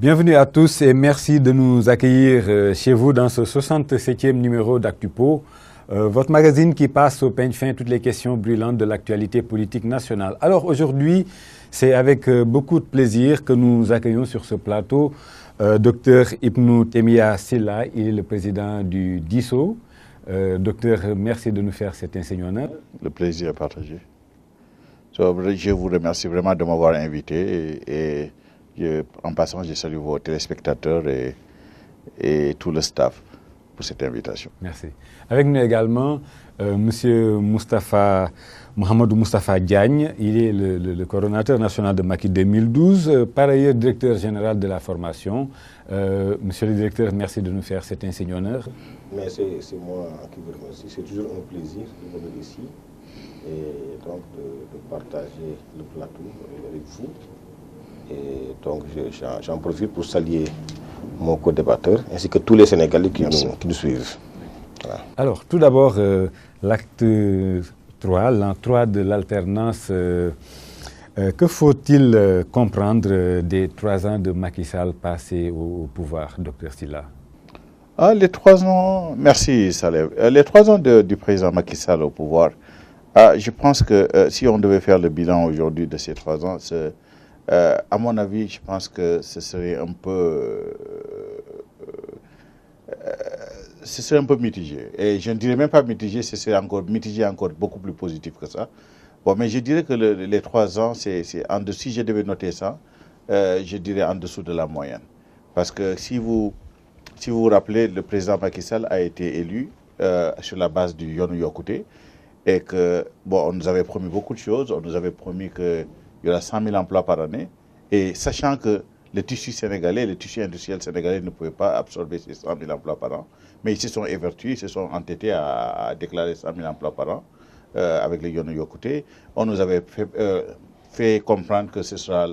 Bienvenue à tous et merci de nous accueillir chez vous dans ce 67e numéro d'ActuPo, votre magazine qui passe au peigne fin toutes les questions brûlantes de l'actualité politique nationale. Alors aujourd'hui, c'est avec beaucoup de plaisir que nous accueillons sur ce plateau Dr Ibnou Temia Sylla, il est le président du DISO. Docteur, merci de nous faire cet insigne honneur. Le plaisir est partagé. Je vous remercie vraiment de m'avoir invité et en passant, je salue vos téléspectateurs et tout le staff pour cette invitation. Merci. Avec nous également, Monsieur Mohamedou Moustapha Diagne, il est le coordonnateur national de Macky 2012, par ailleurs directeur général de la formation. Monsieur le directeur, merci de nous faire cet insigne honneur. Mais c'est moi qui vous remercie. C'est toujours un plaisir de venir ici et donc de partager le plateau avec vous. Et donc j'en profite pour saluer mon co-débatteur ainsi que tous les Sénégalais qui nous suivent. Voilà. Alors, tout d'abord, l'acte 3, l'an 3 de l'alternance, que faut-il comprendre des 3 ans de Macky Sall passés au pouvoir, docteur Sylla? Les 3 ans, merci Saleh. Les 3 ans du président Macky Sall au pouvoir, je pense que si on devait faire le bilan aujourd'hui de ces 3 ans, à mon avis, je pense que ce serait un peu mitigé. Et je ne dirais même pas mitigé, ce serait encore mitigé, encore beaucoup plus positif que ça. Bon, mais je dirais que les 3 ans, c'est en dessous, si je devais noter ça, je dirais en dessous de la moyenne. Parce que si vous vous rappelez, le président Macky Sall a été élu sur la base du Yoonu Yokkute et que, bon, on nous avait promis beaucoup de choses. On nous avait promis qu'il y aura 100 000 emplois par année. Et sachant que le tissu sénégalais, le tissu industriel sénégalais ne pouvait pas absorber ces 100 000 emplois par an, mais ils se sont évertués, ils se sont entêtés à déclarer 100 000 emplois par an avec le Yoonu Yokkute. On nous avait fait comprendre que ce sera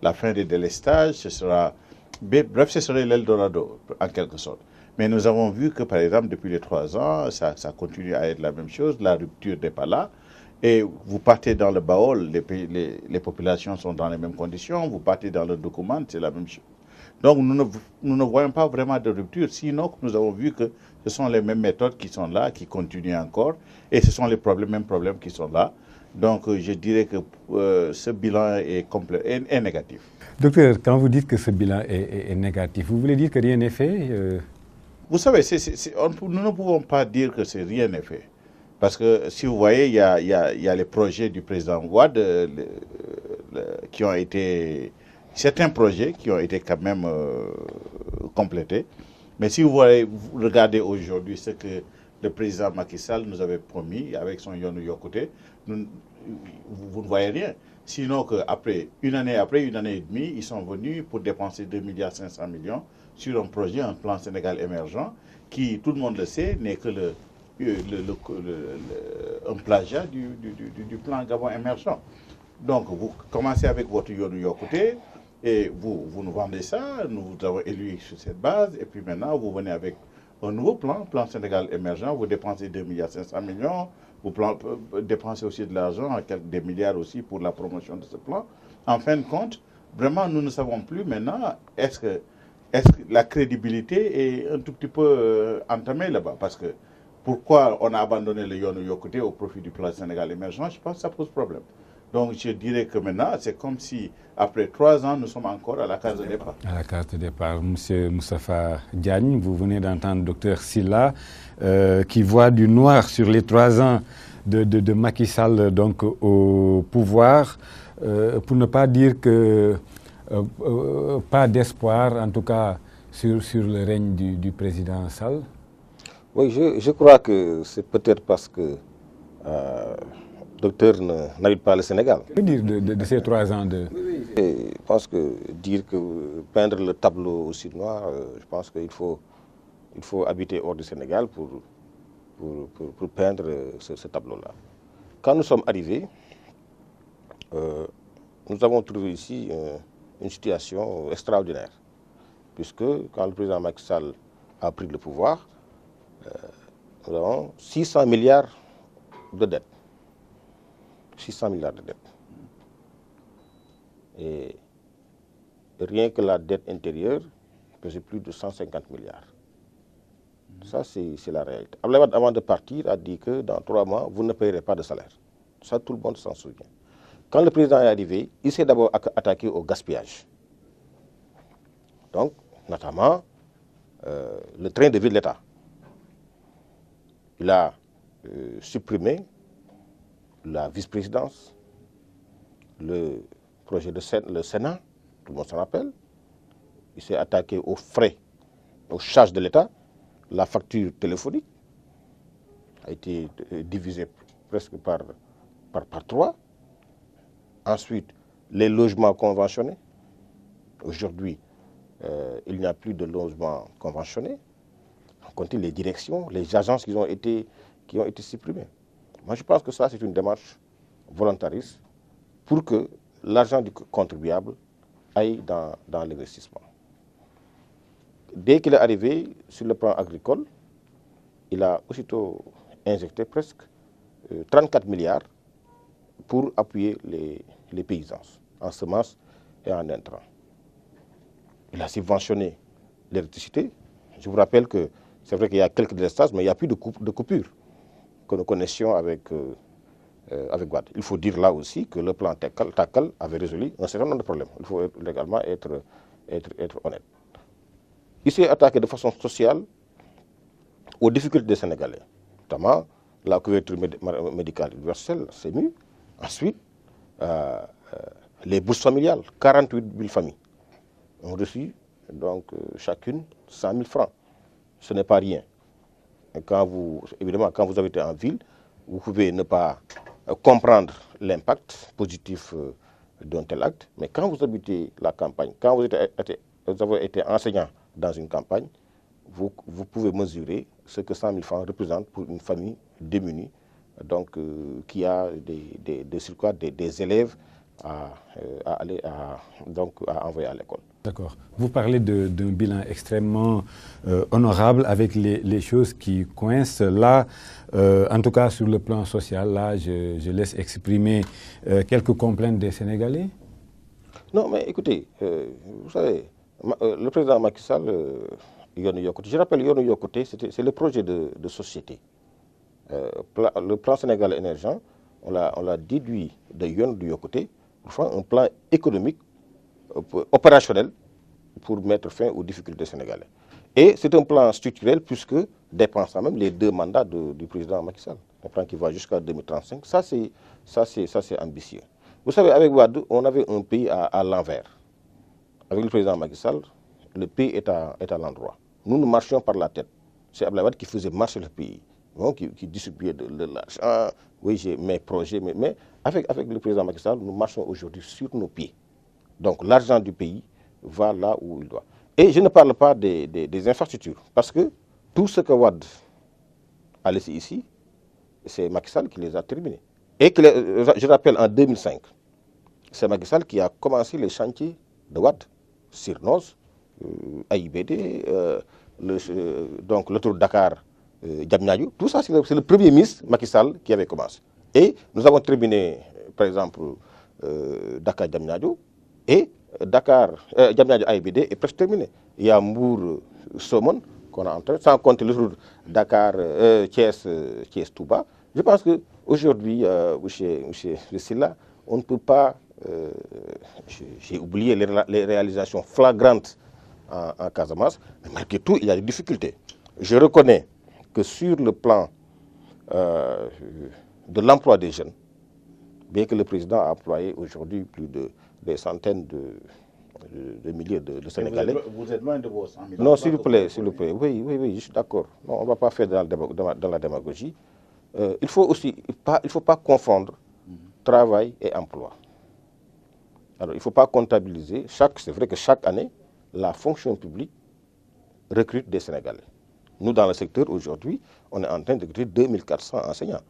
la fin des délestages, ce sera... Bref, ce serait l'Eldorado, en quelque sorte. Mais nous avons vu que, par exemple, depuis les 3 ans, ça continue à être la même chose. La rupture n'est pas là. Et vous partez dans le Baol, les populations sont dans les mêmes conditions. Vous partez dans le document, c'est la même chose. Donc, nous ne voyons pas vraiment de rupture. Sinon, nous avons vu que ce sont les mêmes méthodes qui sont là, qui continuent encore. Et ce sont les mêmes problèmes qui sont là. Donc, je dirais que ce bilan est négatif. Docteur, quand vous dites que ce bilan est négatif, vous voulez dire que rien n'est fait Vous savez, nous ne pouvons pas dire que rien n'est fait. Parce que si vous voyez, il y a les projets du président Wade qui ont été... Certains projets qui ont été quand même complétés. Mais si vous regardez aujourd'hui ce que le président Macky Sall nous avait promis avec son Yoonu Yokkute, vous ne voyez rien. Sinon qu'après une année et demie, ils sont venus pour dépenser 2,5 milliards sur un projet, un plan Sénégal émergent, qui, tout le monde le sait, n'est que un plagiat du plan Gabon émergent. Donc, vous commencez avec votre Yoonu Yokkute et vous nous vendez ça, nous vous avons élu sur cette base, et puis maintenant, vous venez avec un nouveau plan Sénégal émergent, vous dépensez 2,5 milliards, vous dépensez aussi de l'argent, des milliards aussi pour la promotion de ce plan. En fin de compte, vraiment, nous ne savons plus maintenant, est-ce que la crédibilité est un tout petit peu entamée là-bas? Parce que pourquoi on a abandonné le Yoonu Yokkute au profit du plan Sénégal émergent? Je pense que ça pose problème. Donc je dirais que maintenant, c'est comme si, après 3 ans, nous sommes encore à la case de départ. À la case de départ. Monsieur Moustapha Diagne, vous venez d'entendre le docteur Sylla, qui voit du noir sur les 3 ans de Macky Sall donc, au pouvoir, pour ne pas dire que pas d'espoir, en tout cas, sur le règne du président Sall. Oui, je crois que c'est peut-être parce que docteur n'habite pas le Sénégal. Que dire de ces 3 ans de... Je pense que peindre le tableau aussi noir, je pense qu'il faut habiter hors du Sénégal pour peindre ce tableau-là. Quand nous sommes arrivés, nous avons trouvé ici une situation extraordinaire, puisque quand le président Macky Sall a pris le pouvoir, nous avons 600 milliards de dettes. 600 milliards de dettes. Et rien que la dette intérieure pesait plus de 150 milliards. Ça, c'est la réalité. Abdoulaye Wade, avant de partir, a dit que dans 3 mois, vous ne payerez pas de salaire. Ça, tout le monde s'en souvient. Quand le président est arrivé, il s'est d'abord attaqué au gaspillage. Donc, notamment, le train de vie de l'État. Il a supprimé la vice-présidence, le projet de le Sénat, tout le monde s'en rappelle. Il s'est attaqué aux frais, aux charges de l'État. La facture téléphonique a été divisée presque par 3. Ensuite, les logements conventionnés. Aujourd'hui, il n'y a plus de logements conventionnés. On compte les directions, les agences qui ont été supprimées. Moi, je pense que ça, c'est une démarche volontariste pour que l'argent du contribuable aille dans l'investissement. Dès qu'il est arrivé sur le plan agricole, il a aussitôt injecté presque 34 milliards pour appuyer les paysans en semences et en intrants. Il a subventionné l'électricité. Je vous rappelle que c'est vrai qu'il y a quelques délestages, mais il n'y a plus de coupure que nous connaissions avec Wade. Il faut dire là aussi que le plan Takkal avait résolu un certain nombre de problèmes. Il faut également être honnête. Il s'est attaqué de façon sociale aux difficultés des Sénégalais, notamment la couverture médicale universelle, SEMU. Ensuite, les bourses familiales, 48 000 familles ont reçu donc chacune 100 000 francs. Ce n'est pas rien. Et évidemment, quand vous habitez en ville, vous pouvez ne pas comprendre l'impact positif d'un tel acte, mais quand vous habitez la campagne, quand vous avez été enseignant dans une campagne, vous pouvez mesurer ce que 100 000 francs représentent pour une famille démunie, donc qui a des élèves à envoyer à l'école. D'accord. Vous parlez d'un bilan extrêmement honorable avec les choses qui coincent. Là, en tout cas sur le plan social, là, je laisse exprimer quelques complaintes des Sénégalais. Non, mais écoutez, vous savez, le président Macky Sall, je rappelle, Yoonu Yokkute, c'est le projet de société. Le plan Sénégal émergent, on l'a déduit de Yoonu Yokkute pour faire un plan économique opérationnel pour mettre fin aux difficultés sénégalaises. Et c'est un plan structurel puisque dépensant même les 2 mandats du président Macky Sall, un plan qui va jusqu'à 2035. Ça, c'est ambitieux. Vous savez, avec Wade, on avait un pays à l'envers. Avec le président Macky Sall, le pays est à l'endroit. Nous marchions par la tête. C'est Abdoulaye Wade qui faisait marcher le pays, qui distribuait de l'argent. Oui, j'ai mes projets, mais avec le président Macky Sall, nous marchons aujourd'hui sur nos pieds. Donc l'argent du pays va là où il doit. Et je ne parle pas des infrastructures, parce que tout ce que Wade a laissé ici, c'est Macky Sall qui les a terminés. Et je rappelle, en 2005, c'est Macky Sall qui a commencé les chantiers de Wade, Sirnos, AIBD, donc l'autoroute Dakar, Diamniadio. Tout ça, c'est le premier ministre Macky Sall qui avait commencé. Et nous avons terminé, par exemple, Dakar Diamniadio, et Diamniadio AIBD est presque terminé. Il y a Mbour Somone qu'on a en train, sans compter l'autoroute Dakar Thiès Touba. Je pense qu'aujourd'hui, M. Silla, on ne peut pas, j'ai oublié les réalisations flagrantes en Casamance, mais malgré tout, il y a des difficultés. Je reconnais que sur le plan de l'emploi des jeunes, bien que le président a employé aujourd'hui plus des centaines de milliers de Sénégalais. Vous êtes loin de vos 100 000. Non, s'il vous plaît, oui, je suis d'accord. On ne va pas faire dans la démagogie. Il ne faut pas confondre travail et emploi. Alors, il ne faut pas comptabiliser. C'est vrai que chaque année, la fonction publique recrute des Sénégalais. Nous, dans le secteur, aujourd'hui, on est en train de recruter 2400 enseignants.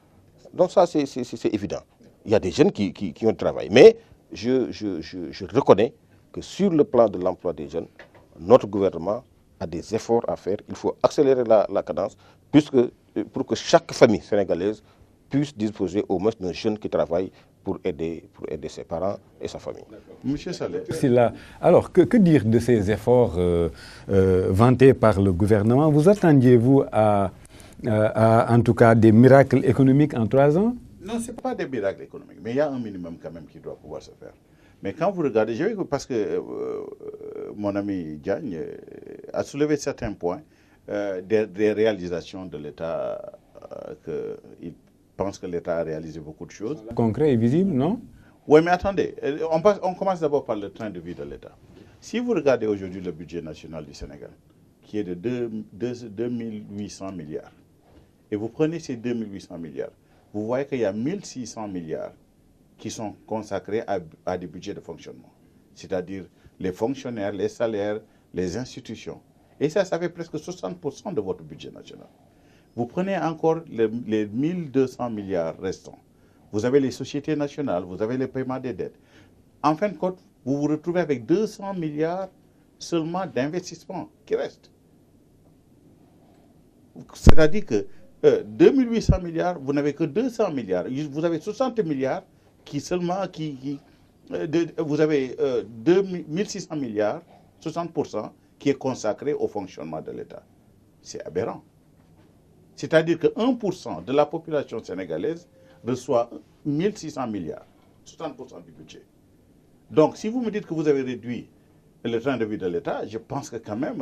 Donc ça, c'est évident. Il y a des jeunes qui ont travaillé. Mais je reconnais que sur le plan de l'emploi des jeunes, notre gouvernement a des efforts à faire. Il faut accélérer la cadence pour que chaque famille sénégalaise puisse disposer au moins d'un jeune qui travaille pour aider ses parents et sa famille. Monsieur Saleh. Alors, que dire de ces efforts vantés par le gouvernement? Vous attendiez-vous à, en tout cas, des miracles économiques en 3 ans? Non, ce n'est pas des miracles économiques, mais il y a un minimum quand même qui doit pouvoir se faire. Mais quand vous regardez, parce que mon ami Diagne a soulevé certains points des réalisations de l'État, qu'il pense que l'État a réalisé beaucoup de choses. Concret et visible, non? Oui, mais attendez, on commence d'abord par le train de vie de l'État. Si vous regardez aujourd'hui le budget national du Sénégal, qui est de 2800 milliards, et vous prenez ces 2800 milliards, vous voyez qu'il y a 1600 milliards qui sont consacrés à des budgets de fonctionnement, c'est-à-dire les fonctionnaires, les salaires, les institutions. Et ça fait presque 60% de votre budget national. Vous prenez encore les 1200 milliards restants. Vous avez les sociétés nationales, vous avez les paiements des dettes. En fin de compte, vous vous retrouvez avec 200 milliards seulement d'investissement qui restent. C'est-à-dire que 2800 milliards, vous n'avez que 200 milliards. Vous avez 60 milliards qui seulement, vous avez 1600 milliards, 60%, qui est consacré au fonctionnement de l'État. C'est aberrant. C'est-à-dire que 1% de la population sénégalaise reçoit 1600 milliards, 60% du budget. Donc, si vous me dites que vous avez réduit le train de vie de l'État, je pense que quand même,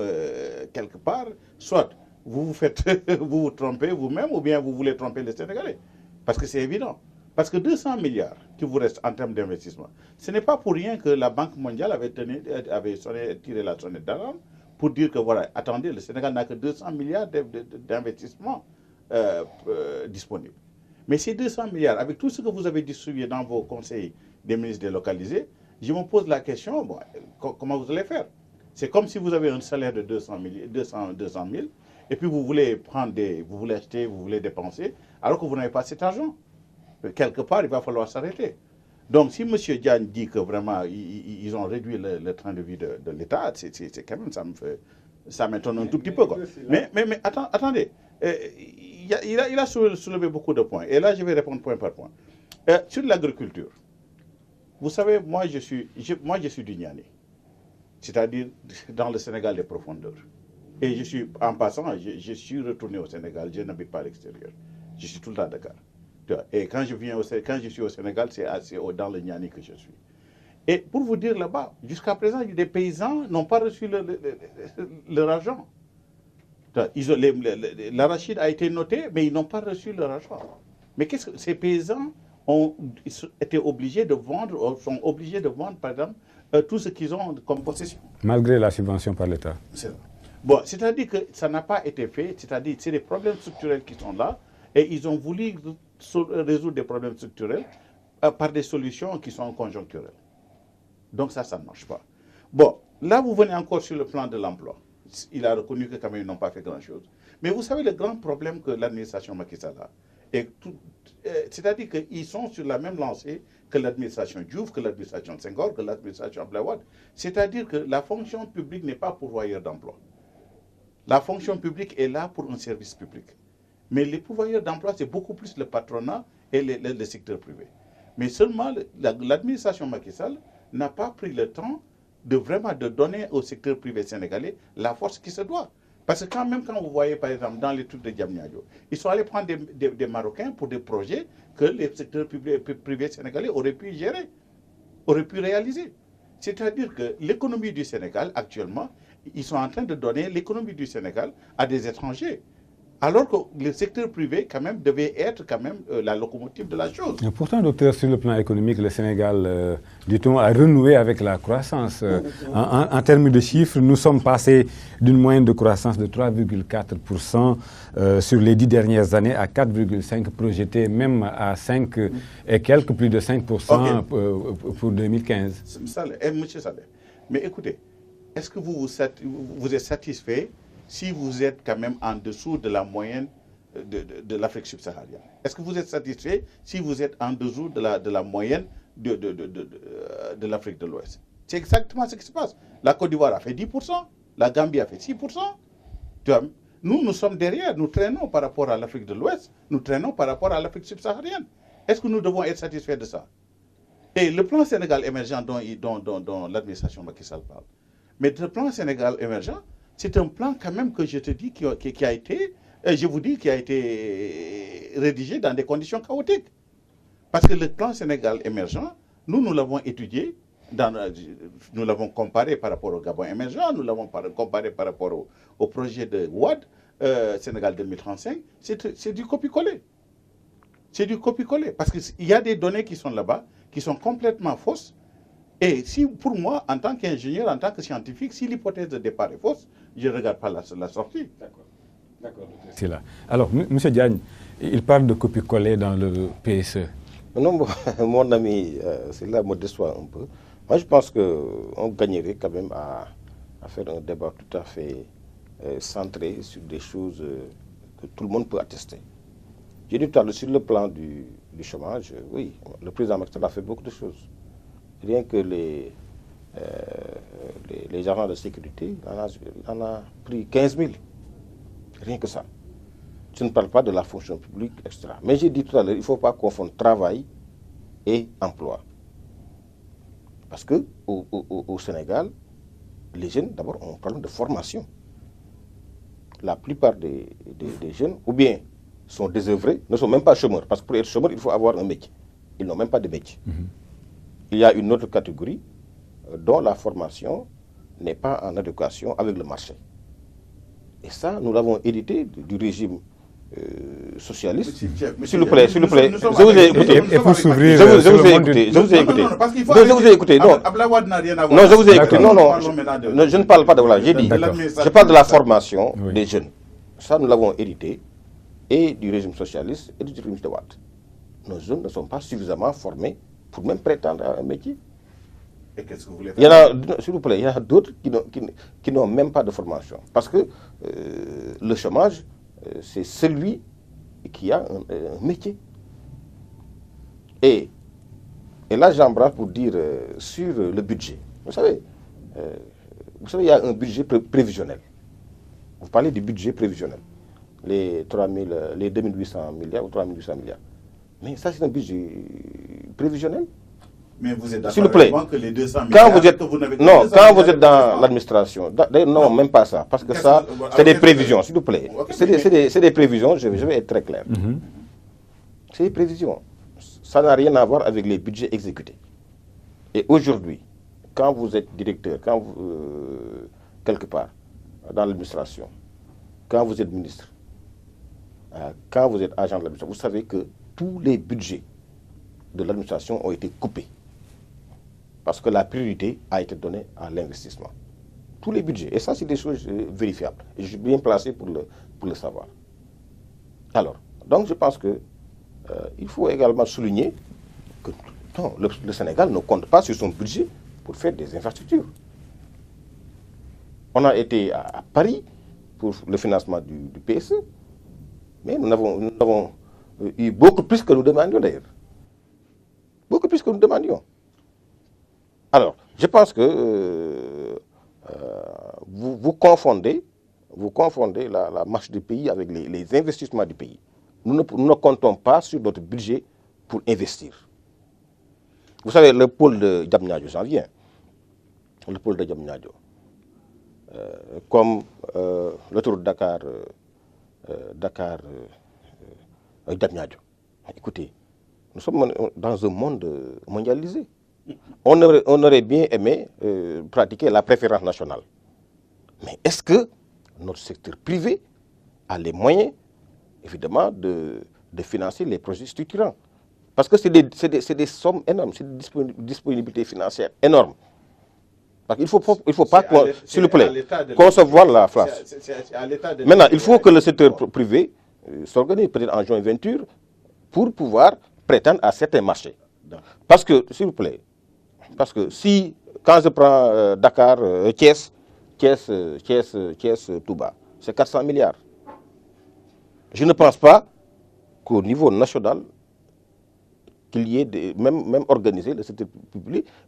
quelque part, soit vous vous trompez vous-même, ou bien vous voulez tromper les Sénégalais. Parce que c'est évident. Parce que 200 milliards qui vous restent en termes d'investissement, ce n'est pas pour rien que la Banque mondiale avait tiré la sonnette d'alarme pour dire que, voilà, attendez, le Sénégal n'a que 200 milliards d'investissements disponibles. Mais ces 200 milliards, avec tout ce que vous avez distribué dans vos conseils des ministres délocalisés, je me pose la question, bon, comment vous allez faire? C'est comme si vous avez un salaire de 200 000, et puis vous voulez vous voulez acheter, vous voulez dépenser, alors que vous n'avez pas cet argent. Quelque part, il va falloir s'arrêter. Donc, si M. Diagne dit que vraiment, ils ont réduit le train de vie de l'État, c'est quand même, ça m'étonne un tout petit peu, quoi. Mais attendez, il a soulevé beaucoup de points. Et là, je vais répondre point par point. Sur l'agriculture, vous savez, moi, je suis du Niani, c'est-à-dire dans le Sénégal des profondeurs. Et en passant, je suis retourné au Sénégal, je n'habite pas à l'extérieur. Je suis tout le temps à Dakar. Et quand je suis au Sénégal, c'est dans le Niani que je suis. Et pour vous dire là-bas, jusqu'à présent, des paysans n'ont pas reçu leur argent. L'arachide a été noté, mais ils n'ont pas reçu leur argent. Mais qu'est-ce que ces paysans ont été obligés de vendre, sont obligés de vendre, par exemple, tout ce qu'ils ont comme possession. Malgré la subvention par l'État. Bon, c'est-à-dire que ça n'a pas été fait, c'est-à-dire que c'est des problèmes structurels qui sont là, et ils ont voulu résoudre des problèmes structurels par des solutions qui sont conjoncturelles. Donc ça ne marche pas. Bon, là vous venez encore sur le plan de l'emploi. Il a reconnu que quand même ils n'ont pas fait grand-chose. Mais vous savez le grand problème que l'administration Macky Sall a, c'est-à-dire qu'ils sont sur la même lancée que l'administration Diouf, que l'administration Senghor, que l'administration Abdoulaye Wade. C'est-à-dire que la fonction publique n'est pas pourvoyeur d'emploi. La fonction publique est là pour un service public. Mais les pourvoyeurs d'emploi, c'est beaucoup plus le patronat et le secteur privé. Mais seulement l'administration Macky Sall n'a pas pris le temps de vraiment donner au secteur privé sénégalais la force qui se doit. Parce que même quand vous voyez, par exemple, dans les trucs de Diamniadio, ils sont allés prendre des Marocains pour des projets que les secteurs privés sénégalais auraient pu gérer, auraient pu réaliser. C'est-à-dire que l'économie du Sénégal, actuellement, ils sont en train de donner l'économie du Sénégal à des étrangers. Alors que le secteur privé, quand même, devait être quand même la locomotive de la chose. Et pourtant, docteur, sur le plan économique, le Sénégal, dit-on, a renoué avec la croissance. En termes de chiffres, nous sommes passés d'une moyenne de croissance de 3,4% sur les 10 dernières années à 4,5% projeté, même à 5 et quelques, plus de 5% pour 2015. Monsieur Saleh, mais écoutez, est-ce que vous êtes satisfait si vous êtes quand même en dessous de la moyenne de l'Afrique subsaharienne? Est-ce que vous êtes satisfait si vous êtes en dessous de la moyenne de l'Afrique de l'Ouest? C'est exactement ce qui se passe. La Côte d'Ivoire a fait 10%, la Gambie a fait 6%. Nous sommes derrière, nous traînons par rapport à l'Afrique de l'Ouest, nous traînons par rapport à l'Afrique subsaharienne. Est-ce que nous devons être satisfaits de ça? Et le plan Sénégal émergent dont l'administration Macky Sall parle. Mais le plan Sénégal émergent, c'est un plan quand même que je te dis qui a été, je vous dis, qui a été rédigé dans des conditions chaotiques. Parce que le plan Sénégal émergent, nous l'avons étudié, nous l'avons comparé par rapport au Gabon émergent, nous l'avons comparé par rapport au projet de Ouad, Sénégal 2035, c'est du copier-coller. C'est du copier-coller. Parce qu'il y a des données qui sont là-bas, qui sont complètement fausses. Et si, pour moi, en tant qu'ingénieur, en tant que scientifique, si l'hypothèse de départ est fausse, je ne regarde pas la sortie. D'accord. C'est là. Alors, M. Diagne, il parle de copier-coller dans le PSE. Non, mon ami, c'est là me déçoit un peu. Moi, je pense qu'on gagnerait quand même à faire un débat tout à fait centré sur des choses que tout le monde peut attester. J'ai dit tout à l'heure, sur le plan du chômage, oui, le président Macky Sall a fait beaucoup de choses. Rien que les agents de sécurité, il en a pris 15 000. Rien que ça. Je ne parle pas de la fonction publique, etc. Mais j'ai dit tout à l'heure, il ne faut pas confondre travail et emploi. Parce qu'au Sénégal, les jeunes, d'abord, ont un problème de formation. La plupart des jeunes, ou bien sont désœuvrés, ne sont même pas chômeurs. Parce que pour être chômeur, il faut avoir un métier. Ils n'ont même pas de métier. Il y a une autre catégorie dont la formation n'est pas en adéquation avec le marché. Et ça, nous l'avons hérité du régime socialiste. S'il vous plaît, je vous ai écouté. Je vous ai écouté. Je vous ai écouté. Non, je vous ai écouté. Non, je ne parle pas de voilà. J'ai dit, je parle de la formation des jeunes. Ça, nous l'avons hérité et du régime socialiste et du régime de Ouad. Nos jeunes ne sont pas suffisamment formés pour même prétendre à un métier. Et qu'est-ce que vous voulez faire? S'il vous plaît, il y en a d'autres qui n'ont même pas de formation. Parce que le chômage, c'est celui qui a un métier. Et là, j'embrasse pour dire sur le budget. Vous savez, il y a un budget prévisionnel. Vous parlez du budget prévisionnel. Les 2800 milliards ou 3800 milliards. Mais ça, c'est un budget prévisionnel. Mais vous êtes S'il vous plaît, que les 200 milliards quand vous êtes dans l'administration, non, même pas ça, parce que ça, c'est des prévisions, s'il vous plaît. C'est des prévisions, je vais être très clair. C'est des prévisions. Ça n'a rien à voir avec les budgets exécutés. Et aujourd'hui, quand vous êtes directeur, quelque part, dans l'administration, quand vous êtes ministre, quand vous êtes agent de l'administration, vous savez que tous les budgets de l'administration ont été coupés. Parce que la priorité a été donnée à l'investissement. Tous les budgets. Et ça, c'est des choses vérifiables. Et je suis bien placé pour le savoir. Alors, donc je pense que il faut également souligner que non, le Sénégal ne compte pas sur son budget pour faire des infrastructures. On a été à Paris pour le financement du PSE, mais nous avons eu beaucoup plus que nous demandions d'ailleurs. Beaucoup plus que nous demandions. Alors, je pense que vous confondez la marche du pays avec les investissements du pays. Nous ne comptons pas sur notre budget pour investir. Vous savez, le pôle de Diamniadio, j'en viens. Le pôle de Diamniadio. Comme l'autoroute Dakar-Diamniadio. Écoutez, nous sommes dans un monde mondialisé. On aurait bien aimé pratiquer la préférence nationale. Mais est-ce que notre secteur privé a les moyens, évidemment, de financer les projets structurants? Parce que c'est des sommes énormes, c'est des disponibilités financières énormes. Il ne faut pas, s'il vous plaît, concevoir la France. Maintenant, il faut que le secteur privé s'organise peut-être en joint venture pour pouvoir prétendre à certains marchés. Parce que, s'il vous plaît, si, quand je prends Dakar, Thiès, Touba, c'est 400 milliards. Je ne pense pas qu'au niveau national, qu'il y ait même organisé, le secteur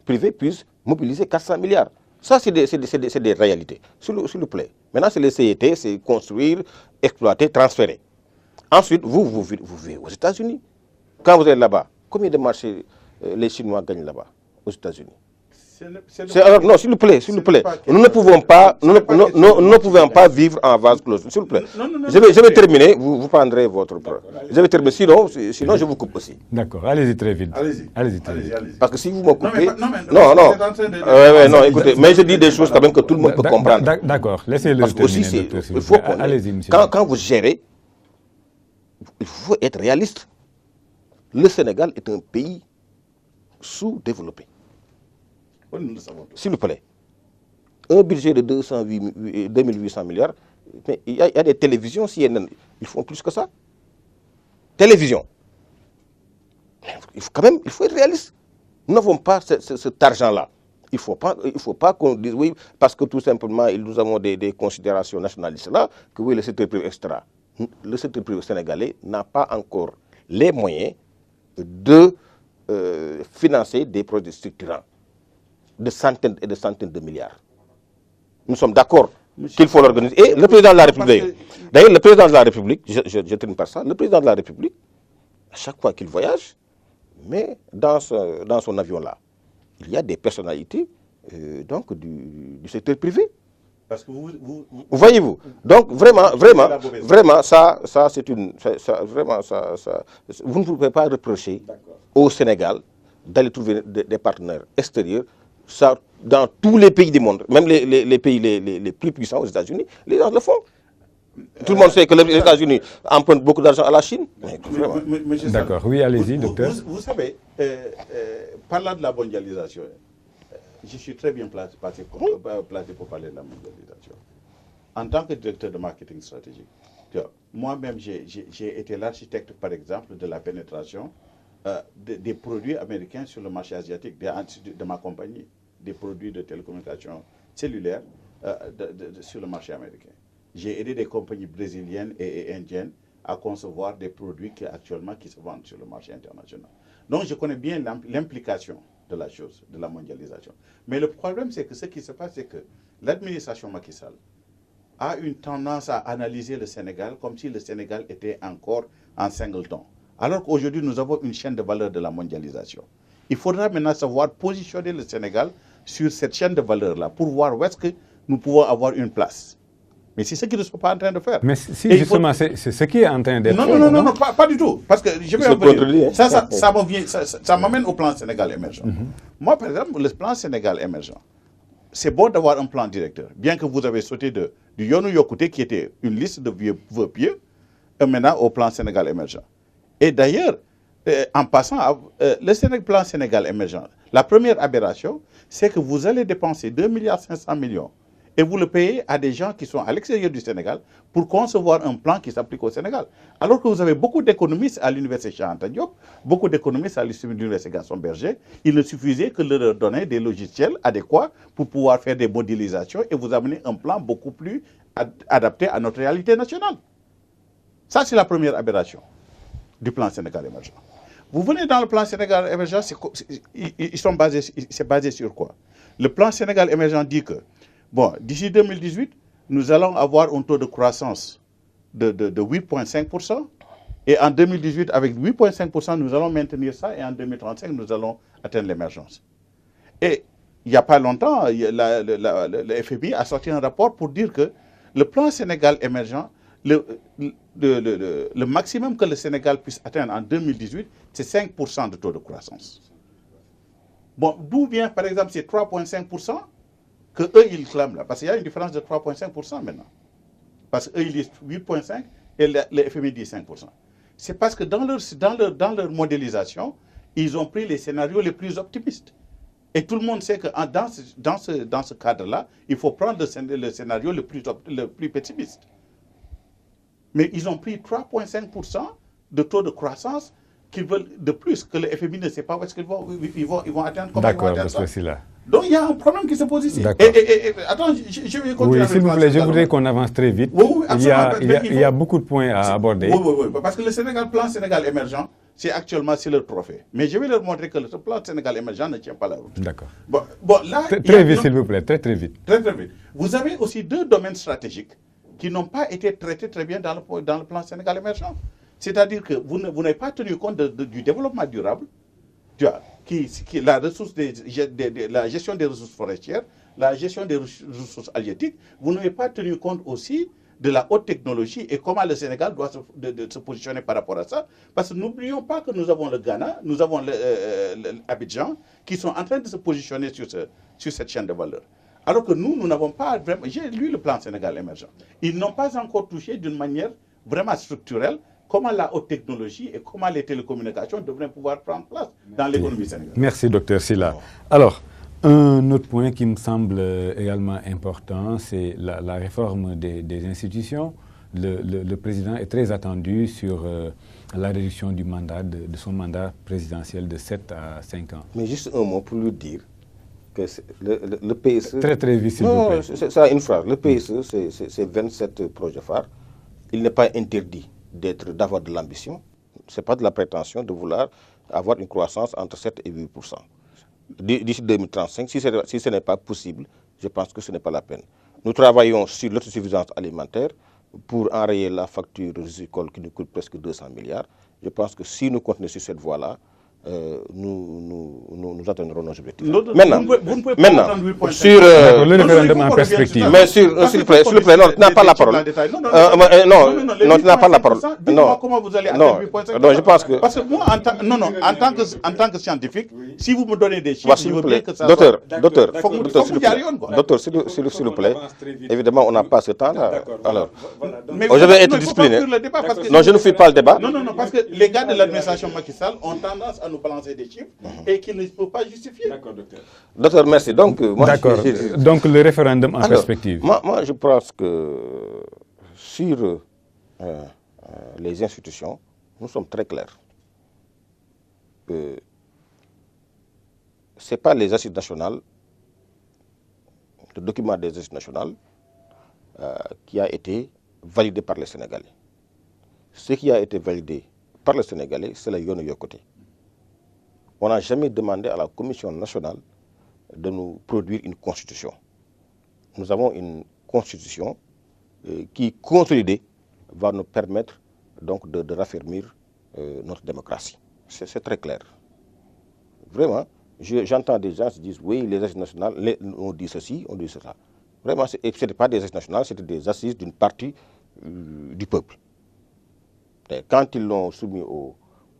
privé puisse mobiliser 400 milliards. Ça, c'est des réalités, s'il vous plaît. Maintenant, c'est les CET, c'est construire, exploiter, transférer. Ensuite, vous vivez aux États-Unis. Quand vous êtes là-bas, combien de marchés les Chinois gagnent là-bas, aux États-Unis. Alors, non, s'il vous plaît, nous ne pouvons pas, nous ne pouvons pas vivre en vase clos. S'il vous plaît. Je vais terminer, vous prendrez votre preuve. Je vais terminer, sinon je vous coupe aussi. D'accord, allez-y très vite. Allez-y. Parce que si vous me coupez... Non, écoutez, mais je dis des choses quand même que tout le monde peut comprendre. D'accord, laissez-le Parce que aussi, il faut allez-y, monsieur. Quand vous gérez, il faut être réaliste. Le Sénégal est un pays sous-développé. S'il vous plaît, un budget de 2800 milliards, mais il y a des télévisions, CNN, ils font plus que ça. Télévision. Il faut être réaliste. Nous n'avons pas cet argent-là. Il ne faut pas qu'on dise oui, parce que tout simplement, nous avons des considérations nationalistes là, que oui, le secteur privé, etc. Le secteur privé sénégalais n'a pas encore les moyens de financer des projets structurants de centaines et de centaines de milliards. Nous sommes d'accord qu'il faut l'organiser. Et le président de la République, d'ailleurs, le président de la République, je termine par ça, le président de la République, à chaque fois qu'il voyage, mais dans son avion-là, il y a des personnalités donc du secteur privé. Parce que voyez-vous. Donc vraiment, ça c'est vous ne pouvez pas reprocher au Sénégal d'aller trouver des partenaires extérieurs. Ça, dans tous les pays du monde, même les pays les plus puissants aux États-Unis, les gens le font. Tout le monde sait que les États-Unis empruntent beaucoup d'argent à la Chine. D'accord, oui, allez-y, docteur. Vous savez, parlant de la mondialisation, je suis très bien placé pour parler de la mondialisation. En tant que directeur de marketing stratégique, moi-même, j'ai été l'architecte, par exemple, de la pénétration des produits américains sur le marché asiatique, de ma compagnie, des produits de télécommunications cellulaires sur le marché américain. J'ai aidé des compagnies brésiliennes et indiennes à concevoir des produits qui se vendent sur le marché international. Donc, je connais bien l'implication de la chose, de la mondialisation. Mais le problème, c'est que ce qui se passe, c'est que l'administration Macky Sall a une tendance à analyser le Sénégal comme si le Sénégal était encore en singleton. Alors qu'aujourd'hui, nous avons une chaîne de valeur de la mondialisation. Il faudra maintenant savoir positionner le Sénégal sur cette chaîne de valeur-là pour voir où est-ce que nous pouvons avoir une place. Mais c'est ce qu'ils ne sont pas en train de faire. Mais si justement, c'est ce qui est en train d'être fait. Non, pas du tout. Parce que je vais revenir. Ça m'amène au plan Sénégal émergent. Moi, par exemple, le plan Sénégal émergent, c'est bon d'avoir un plan directeur. Bien que vous avez sauté du Yonou Yokouté, qui était une liste de vœux pieux, et maintenant au plan Sénégal émergent. Et d'ailleurs, en passant, le plan Sénégal émergent, la première aberration, c'est que vous allez dépenser 2,5 milliards et vous le payez à des gens qui sont à l'extérieur du Sénégal pour concevoir un plan qui s'applique au Sénégal. Alors que vous avez beaucoup d'économistes à l'université Cheikh Anta Diop, beaucoup d'économistes à l'université Gaston Berger, il ne suffisait que de leur donner des logiciels adéquats pour pouvoir faire des modélisations et vous amener un plan beaucoup plus adapté à notre réalité nationale. Ça, c'est la première aberration du plan Sénégal émergent. Vous venez dans le plan Sénégal émergent, c'est basé sur quoi? Le plan Sénégal émergent dit que bon, d'ici 2018, nous allons avoir un taux de croissance de 8,5%. Et en 2018, avec 8,5%, nous allons maintenir ça. Et en 2035, nous allons atteindre l'émergence. Et il n'y a pas longtemps, le FMI a sorti un rapport pour dire que le plan Sénégal émergent, le maximum que le Sénégal puisse atteindre en 2018, c'est 5% de taux de croissance. Bon, d'où vient, par exemple, ces 3,5% que eux, ils clament là. Parce qu'il y a une différence de 3,5% maintenant. Parce qu'eux, ils disent 8,5% et le FMI dit 5%. C'est parce que dans leur modélisation, ils ont pris les scénarios les plus optimistes. Et tout le monde sait que dans ce cadre-là, il faut prendre le scénario le plus pessimiste. Mais ils ont pris 3,5% de taux de croissance qu'ils veulent de plus, que le FMI ne sait pas où est-ce qu'ils vont atteindre. D'accord, monsieur là. Donc il y a un problème qui se pose ici. Attends, je vais continuer. Oui, s'il vous plaît, je voudrais qu'on avance très vite. Oui, il y a beaucoup de points à aborder. Oui, parce que le plan Sénégal émergent, c'est actuellement leur trophée. Mais je vais leur montrer que le plan Sénégal émergent ne tient pas la route. D'accord. Bon, là, très vite, s'il vous plaît, très vite. Très vite. Vous avez aussi deux domaines stratégiques qui n'ont pas été traités très bien dans le plan Sénégal émergent. C'est-à-dire que vous n'avez pas tenu compte du développement durable. la gestion des ressources forestières, la gestion des ressources halieutiques, vous n'avez pas tenu compte aussi de la haute technologie et comment le Sénégal doit se positionner par rapport à ça. Parce que n'oublions pas que nous avons le Ghana, nous avons l'Abidjan qui sont en train de se positionner sur cette chaîne de valeur. Alors que nous n'avons pas vraiment... J'ai lu le plan Sénégal émergent. Ils n'ont pas encore touché d'une manière vraiment structurelle comment la haute technologie et comment les télécommunications devraient pouvoir prendre place dans l'économie sénégalaise. Merci, Dr Sylla. Alors, un autre point qui me semble également important, c'est la réforme des institutions. Le président est très attendu sur la réduction du mandat, de son mandat présidentiel de 7 à 5 ans. Mais juste un mot pour lui dire que le PSE... Très très vite, s'il vous plaît. C'est ça une phrase. Le PSE, c'est 27 projets phares. Il n'est pas interdit d'avoir de l'ambition. Ce n'est pas de la prétention de vouloir avoir une croissance entre 7 et 8%. D'ici 2035, si ce n'est pas possible, je pense que ce n'est pas la peine. Nous travaillons sur l'autosuffisance alimentaire pour enrayer la facture risicole qui nous coûte presque 200 milliards. Je pense que si nous continuons sur cette voie-là, nous atteindrons nos objectifs. Maintenant, sur le référendum en perspective. Mais s'il vous plaît, non, tu n'as pas la parole. Non, tu n'as pas la parole. Dites-moi comment vous allez atteindre 8,5%. Non, je pense que... Parce que moi, en tant que scientifique, si vous me donnez des chiffres, s'il vous plaît, docteur, s'il vous plaît, évidemment, on n'a pas ce temps-là. Alors, je vais être discipliné. Non, je ne fais pas le débat. Non, parce que les gars de l'administration Macky Sall ont tendance à nous balancer des chiffres et qu'ils ne peuvent pas justifier. D'accord, docteur. Docteur, merci. Donc, donc le référendum en perspective. Moi, je pense que sur les institutions, nous sommes très clairs. Ce n'est pas les assises nationales, le document des assises nationales qui a été validé par les Sénégalais. Ce qui a été validé par les Sénégalais, c'est la Yono Yokote. On n'a jamais demandé à la Commission nationale de nous produire une constitution. Nous avons une constitution qui, consolidée, va nous permettre donc de raffermir notre démocratie. C'est très clair. Vraiment, j'entends des gens qui disent oui, les assises nationales, on dit ceci, on dit cela. Vraiment, ce n'était pas des assises nationales, c'était des assises d'une partie du peuple. Et quand ils l'ont soumis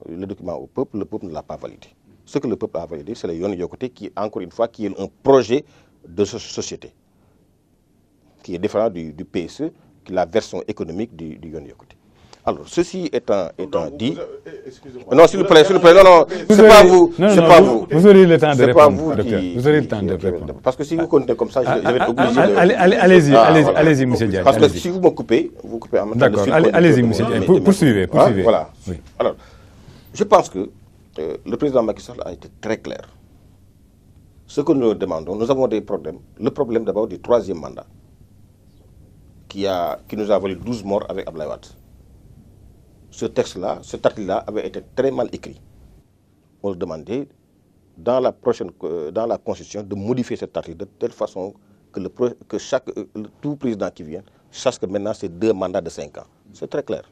le document au peuple, le peuple ne l'a pas validé. Ce que le peuple a validé, c'est le Yono Yokote qui, encore une fois, qui est un projet de société, qui est différent du PSE, qui est la version économique du Yono Yokote. Alors, ceci étant dit... Non, s'il vous plaît, non, c'est pas vous. C'est pas vous. Vous aurez le temps de répondre, docteur. Vous aurez le temps de répondre. Parce que si vous continuez comme ça, je vais être obligé de... Allez-y, M. Diagne. Parce que si vous me coupez, vous coupez en même temps. D'accord, allez-y, M. Diagne. Poursuivez. Voilà. Alors, je pense que le président Macky Sall a été très clair. Ce que nous demandons, nous avons des problèmes. Le problème d'abord du 3e mandat, qui nous a valu 12 morts avec Abdoulaye Wade. Ce texte-là, cet article-là avait été très mal écrit. On demandait dans la Constitution de modifier cet article de telle façon que tout président qui vient sache que maintenant c'est 2 mandats de 5 ans. C'est très clair.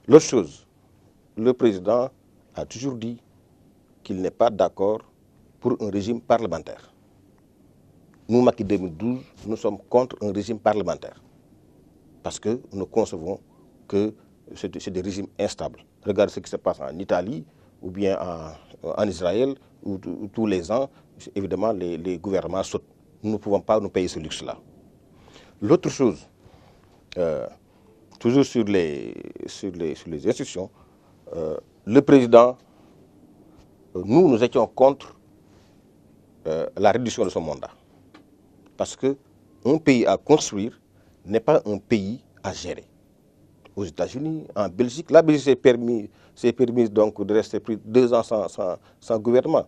L'autre chose, le président a toujours dit qu'il n'est pas d'accord pour un régime parlementaire. Nous, Macky 2012, nous sommes contre un régime parlementaire. Parce que nous concevons que c'est des régimes instables. Regardez ce qui se passe en Italie ou bien en Israël, où tous les ans, évidemment, les gouvernements sautent. Nous ne pouvons pas nous payer ce luxe-là. L'autre chose, toujours sur les institutions, le président, nous étions contre la réduction de son mandat. Parce qu'un pays à construire n'est pas un pays à gérer. Aux États-Unis, en Belgique, la Belgique s'est permis donc de rester plus de 2 ans sans gouvernement.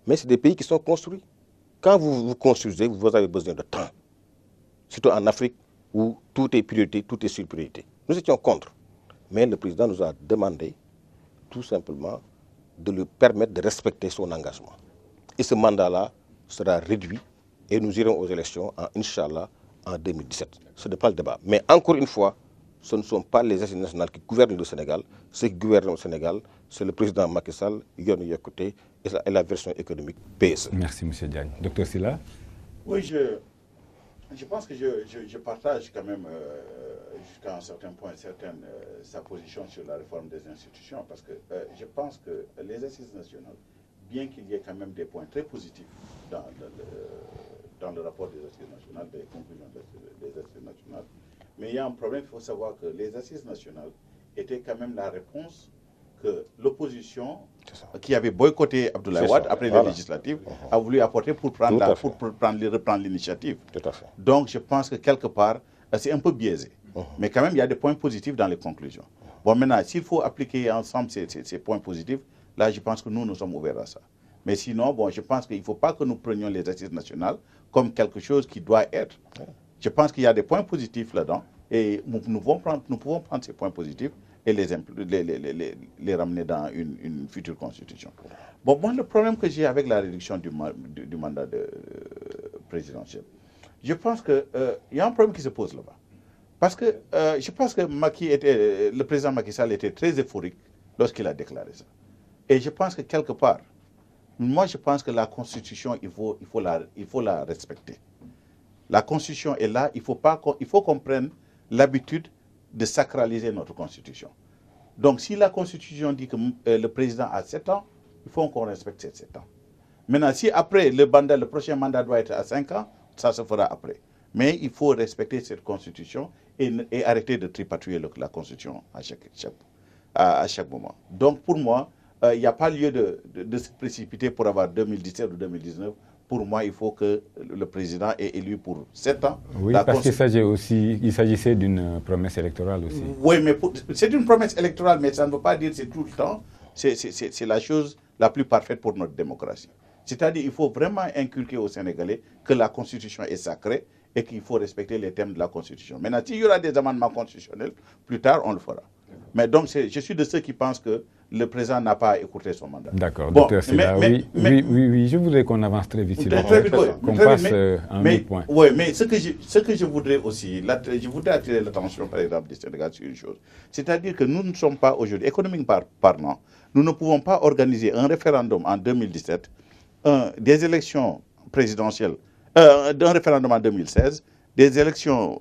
Mais c'est des pays qui sont construits. Quand vous construisez, vous avez besoin de temps. Surtout en Afrique où tout est priorité, tout est sur priorité. Nous étions contre. Mais le président nous a demandé tout simplement de lui permettre de respecter son engagement. Et ce mandat-là sera réduit et nous irons aux élections, Inch'Allah, en 2017. Ce n'est pas le débat. Mais encore une fois, ce ne sont pas les assises nationales qui gouvernent le Sénégal. Ce qui gouverne le Sénégal, c'est le président Macky Sall, Yono Yokote et la version économique PSE. Merci, M. Diagne. Docteur Sylla? Oui, je pense que je partage quand même jusqu'à un certain point sa position sur la réforme des institutions, parce que je pense que les assises nationales, bien qu'il y ait quand même des points très positifs dans le rapport des assises nationales, des conclusions des assises nationales, mais il y a un problème. Il faut savoir que les assises nationales étaient quand même la réponse que l'opposition, qui avait boycotté Abdoulaye Wade après les législatives, a voulu apporter pour reprendre l'initiative. Tout à fait. Donc je pense que quelque part, c'est un peu biaisé. Mais quand même, il y a des points positifs dans les conclusions. Bon, maintenant, s'il faut appliquer ensemble ces points positifs, là, je pense que nous sommes ouverts à ça. Mais sinon, bon, je pense qu'il ne faut pas que nous prenions les assises nationales comme quelque chose qui doit être. Je pense qu'il y a des points positifs là-dedans, et nous pouvons prendre ces points positifs et les ramener dans une future constitution. Bon, moi, le problème que j'ai avec la réduction du mandat présidentiel, je pense qu'il y a un problème qui se pose là-bas. Parce que je pense que le président Macky Sall était très euphorique lorsqu'il a déclaré ça. Et je pense que quelque part, moi je pense que la Constitution, il faut la respecter. La Constitution est là, il faut qu'on prenne l'habitude de sacraliser notre Constitution. Donc si la Constitution dit que le président a 7 ans, il faut qu'on respecte ces 7 ans. Maintenant, si après le prochain mandat doit être à 5 ans, ça se fera après. Mais il faut respecter cette Constitution et arrêter de tripatouiller la Constitution à chaque moment. Donc pour moi, il n'y a pas lieu de se précipiter pour avoir 2017 ou 2019. Pour moi, il faut que le président est élu pour 7 ans. Oui, parce qu'il s'agissait d'une promesse électorale aussi. Oui, mais c'est une promesse électorale, mais ça ne veut pas dire que c'est tout le temps. C'est la chose la plus parfaite pour notre démocratie. C'est-à-dire qu'il faut vraiment inculquer aux Sénégalais que la Constitution est sacrée et qu'il faut respecter les termes de la Constitution. Maintenant, s'il y aura des amendements constitutionnels, plus tard, on le fera. Mais donc, je suis de ceux qui pensent que le président n'a pas écouté son mandat. D'accord, docteur Sylla, oui, je voudrais qu'on avance très vite, qu'on passe à un autre point. Oui, mais ce que je voudrais aussi, je voudrais attirer l'attention, par exemple, du Sénégal sur une chose. C'est-à-dire que nous ne sommes pas aujourd'hui, économiquement parlant, nous ne pouvons pas organiser un référendum en 2017, des élections présidentielles, d'un référendum en 2016, des élections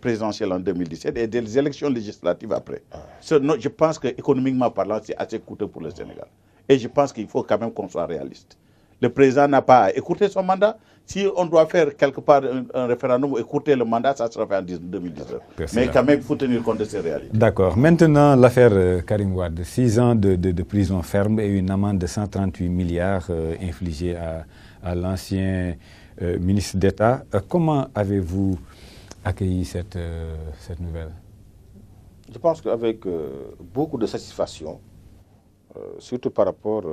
présidentielles en 2017 et des élections législatives après. Je pense qu'économiquement parlant, c'est assez coûteux pour le Sénégal. Et je pense qu'il faut quand même qu'on soit réaliste. Le président n'a pas écourté son mandat. Si on doit faire quelque part un référendum ou écourter le mandat, ça sera fait en 2019. Mais quand même, il faut tenir compte de ces réalités. D'accord. Maintenant, l'affaire Karim Wade. 6 ans de prison ferme et une amende de 138 milliards infligée à l'ancien ministre d'État. Comment avez-vous accueilli cette nouvelle? Je pense qu'avec beaucoup de satisfaction, surtout par rapport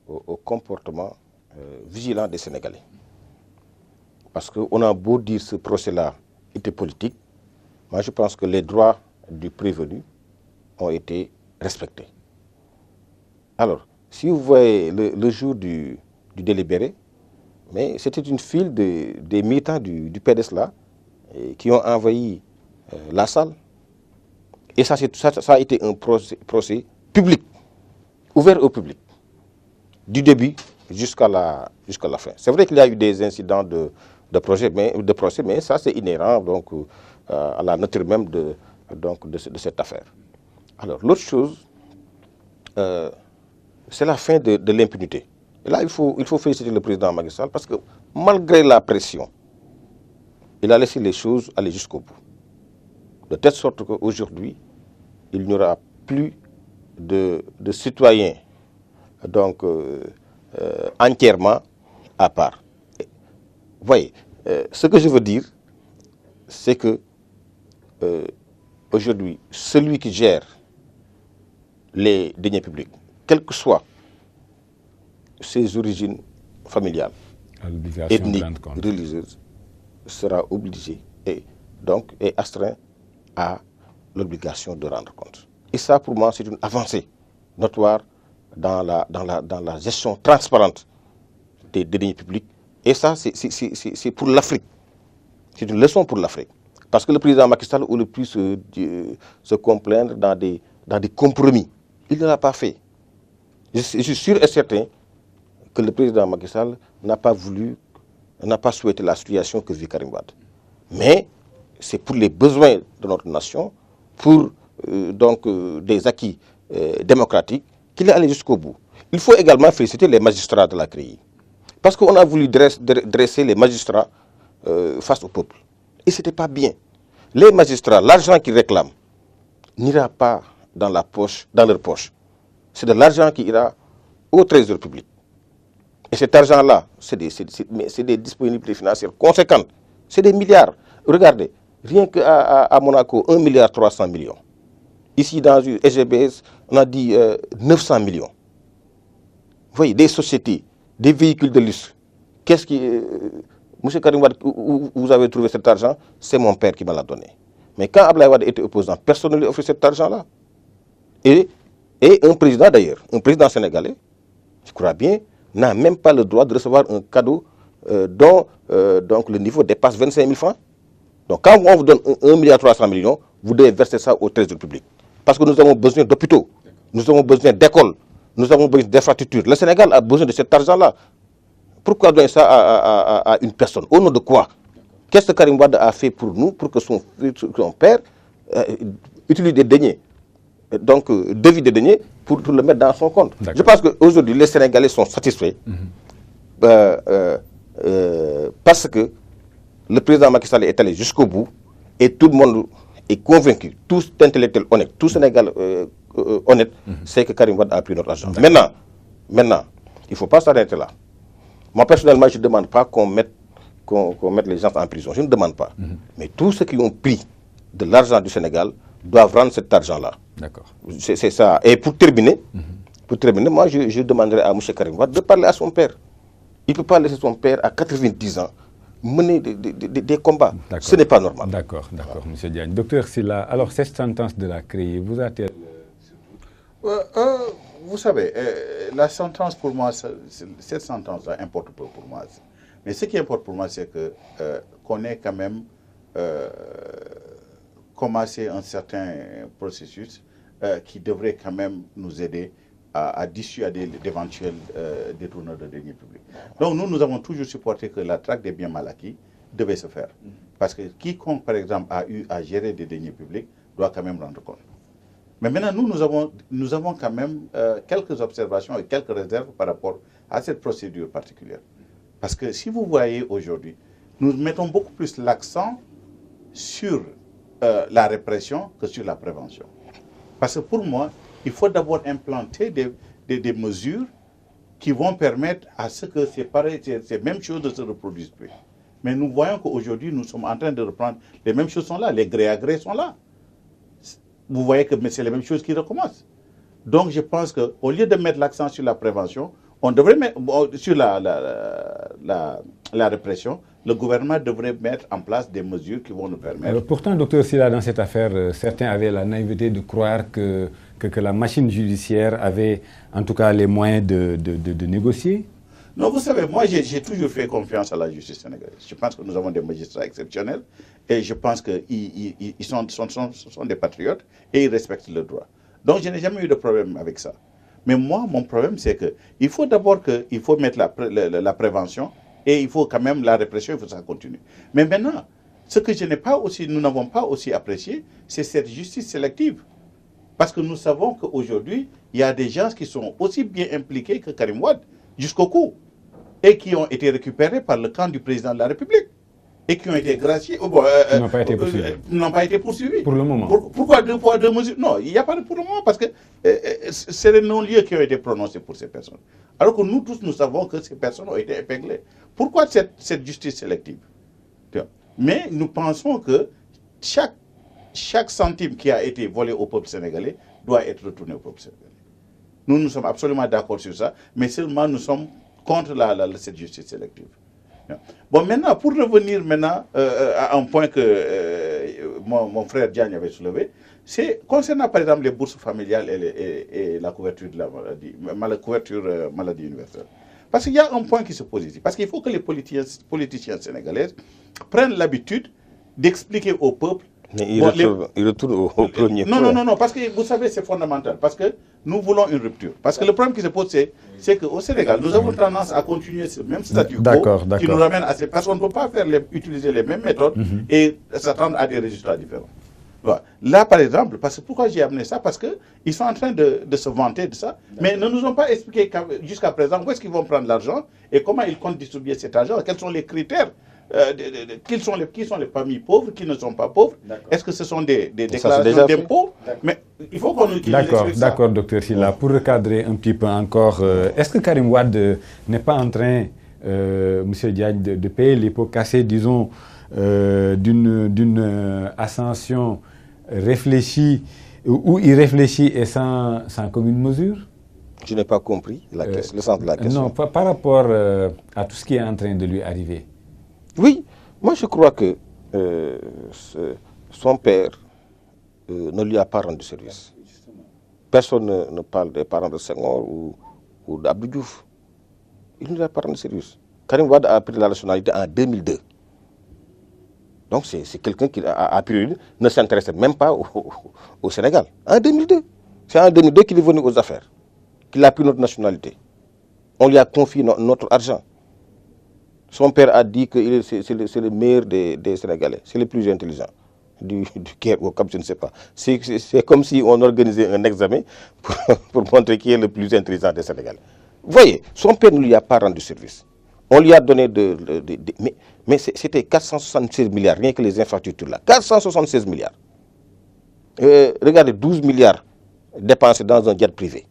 au comportement vigilant des Sénégalais. Parce qu'on a beau dire ce procès-là était politique, moi je pense que les droits du prévenu ont été respectés. Alors, si vous voyez le jour du délibéré, mais c'était une file des militants du PDS là qui ont envahi la salle. Et ça a été un procès public, ouvert au public, du début jusqu'à la fin. C'est vrai qu'il y a eu des incidents de procès, mais ça c'est inhérent donc, à la nature même de cette affaire. Alors l'autre chose, c'est la fin de l'impunité. Et là, il faut féliciter le président Macky Sall parce que malgré la pression, il a laissé les choses aller jusqu'au bout. De telle sorte qu'aujourd'hui, il n'y aura plus de citoyens donc, entièrement à part. Vous voyez, ce que je veux dire, c'est que aujourd'hui, celui qui gère les deniers publics, quelles que soient ses origines familiales, ethniques, religieuses, sera obligé et astreint à l'obligation de rendre compte. Et ça, pour moi, c'est une avancée notoire dans la gestion transparente des deniers publics. Et ça, c'est pour l'Afrique. C'est une leçon pour l'Afrique. Parce que le président Macky Sall aurait pu se complaindre dans des compromis. Il ne l'a pas fait. Je suis sûr et certain que le président Macky Sall n'a pas souhaité la situation que vit Karim Wade. Mais c'est pour les besoins de notre nation, pour des acquis démocratiques, qu'il est allé jusqu'au bout. Il faut également féliciter les magistrats de la CREI. Parce qu'on a voulu dresser les magistrats face au peuple. Et ce n'était pas bien. Les magistrats, l'argent qu'ils réclament n'ira pas dans leur poche. C'est de l'argent qui ira au trésor public. Et cet argent-là, c'est des disponibilités financières conséquentes. C'est des milliards. Regardez, rien qu'à Monaco, 1,3 milliard. Ici, dans une SGBS, on a dit 900 millions. Vous voyez, des sociétés, des véhicules de luxe. Qu'est-ce qui... Monsieur Karim Wade, où vous avez trouvé cet argent? C'est mon père qui me l'a donné. Mais quand Abdoulaye Wade était opposant, personne ne lui offrait cet argent-là. Et un président d'ailleurs, un président sénégalais, je crois bien, n'a même pas le droit de recevoir un cadeau dont donc le niveau dépasse 25 000 francs. Donc quand on vous donne 1,3 milliard, vous devez verser ça au trésor public. Parce que nous avons besoin d'hôpitaux, nous avons besoin d'écoles, nous avons besoin d'infrastructures. Le Sénégal a besoin de cet argent-là. Pourquoi donner ça à une personne? Au nom de quoi? Qu'est-ce que Karim Wade a fait pour nous, pour que son père utilise des deniers, donc devis de deniers, pour le mettre dans son compte? Je pense qu'aujourd'hui, les Sénégalais sont satisfaits parce que le président Macky Sall est allé jusqu'au bout et tout le monde est convaincu, tout intellectuel honnête, tout Sénégal honnête, c'est que Karim Wade a pris notre argent. Maintenant, il ne faut pas s'arrêter là. Moi, personnellement, je ne demande pas qu'on mette les gens en prison. Je ne demande pas. Mais tous ceux qui ont pris de l'argent du Sénégal doivent rendre cet argent-là. D'accord. C'est ça. Et pour terminer, moi, je demanderai à M. Karim Wade de parler à son père. Il ne peut pas laisser son père à 90 ans mener des combats. Ce n'est pas normal. D'accord, M. Diagne. Docteur Sylla, alors cette sentence de la CREI, vous a-t-elle... Vous savez, la sentence pour moi, cette sentence-là importe peu pour moi. Mais ce qui importe pour moi, c'est qu'on ait quand même commencé un certain processus qui devrait quand même nous aider à dissuader d'éventuels détourneurs de deniers publics. Donc nous avons toujours supporté que la traque des biens mal acquis devait se faire. Parce que quiconque, par exemple, a eu à gérer des deniers publics doit quand même rendre compte. Mais maintenant, nous avons quand même quelques observations et quelques réserves par rapport à cette procédure particulière. Parce que si vous voyez aujourd'hui, nous mettons beaucoup plus l'accent sur la répression que sur la prévention. Parce que pour moi, il faut d'abord implanter des mesures qui vont permettre à ce que ces mêmes choses ne se reproduisent plus. Mais nous voyons qu'aujourd'hui, nous sommes en train de reprendre, les mêmes choses sont là, les gré à gré sont là. Vous voyez que c'est les mêmes choses qui recommencent. Donc je pense qu'au lieu de mettre l'accent sur la prévention, on devrait mettre sur la répression, le gouvernement devrait mettre en place des mesures qui vont nous permettre... Alors, pourtant, docteur Sylla, dans cette affaire, certains avaient la naïveté de croire que la machine judiciaire avait en tout cas les moyens de négocier. Non, vous savez, moi j'ai toujours fait confiance à la justice sénégalaise. Je pense que nous avons des magistrats exceptionnels et je pense qu'ils sont des patriotes et ils respectent le droit. Donc je n'ai jamais eu de problème avec ça. Mais moi, mon problème, c'est qu'il faut d'abord mettre la prévention et il faut quand même la répression, il faut que ça continue. Mais maintenant, ce que nous n'avons pas aussi apprécié, c'est cette justice sélective. Parce que nous savons qu'aujourd'hui, il y a des gens qui sont aussi bien impliqués que Karim Wade jusqu'au cou et qui ont été récupérés par le camp du président de la République et qui ont été graciés. Ils n'ont pas été poursuivis. N'ont pas été poursuivis. Pour le moment. Pourquoi 2 poids 2 mesures? Non, il n'y a pas de pour le moment parce que c'est les non-lieux qui ont été prononcés pour ces personnes. Alors que nous tous, nous savons que ces personnes ont été épinglées. Pourquoi cette justice sélective? Mais nous pensons que chaque centime qui a été volé au peuple sénégalais doit être retourné au peuple sénégalais. Nous sommes absolument d'accord sur ça, mais seulement nous sommes contre cette justice sélective. Bon, maintenant, pour revenir à un point que mon frère Diagne avait soulevé, c'est concernant par exemple les bourses familiales et la couverture de la maladie universelle. Parce qu'il y a un point qui se pose ici. Parce qu'il faut que les politiciens sénégalais prennent l'habitude d'expliquer au peuple Mais il retourne au premier point. Non, parce que vous savez, c'est fondamental. Parce que nous voulons une rupture. Parce que le problème qui se pose, c'est qu'au Sénégal, nous avons tendance à continuer ce même statu quo qui nous ramène à ces... Parce qu'on ne peut pas utiliser les mêmes méthodes et s'attendre à des résultats différents. Voilà. Là, par exemple, parce que pourquoi j'ai amené ça? Parce qu'ils sont en train de se vanter de ça, mais ne nous ont pas expliqué jusqu'à présent où est-ce qu'ils vont prendre l'argent et comment ils comptent distribuer cet argent, quels sont les critères. Qui sont les familles pauvres, qui ne sont pas pauvres? Est-ce que ce sont des déclarations d'impôts? Mais il faut qu'on nous explique ça. D'accord, docteur Sylla. Pour recadrer un petit peu encore, est-ce que Karim Wade n'est pas en train, monsieur Diagne, de payer les pots cassés, disons, d'une ascension réfléchie ou irréfléchie et sans commune mesure? Je n'ai pas compris le sens de la question. Non, par rapport à tout ce qui est en train de lui arriver. Oui, moi je crois que son père ne lui a pas rendu service. Personne ne parle des parents de Senghor ou d'Abdou Diouf. Il ne lui a pas rendu service. Karim Wade a pris la nationalité en 2002. Donc c'est quelqu'un qui, a priori, ne s'intéressait même pas au Sénégal. En 2002. C'est en 2002 qu'il est venu aux affaires, qu'il a pris notre nationalité. On lui a confié notre argent. Son père a dit que c'est le meilleur des Sénégalais, c'est le plus intelligent du Caire au Cap, je ne sais pas. C'est comme si on organisait un examen pour montrer qui est le plus intelligent des Sénégalais. Vous voyez, son père ne lui a pas rendu service. On lui a donné mais c'était 476 milliards, rien que les infrastructures là. 476 milliards. Regardez, 12 milliards dépensés dans un jet privé.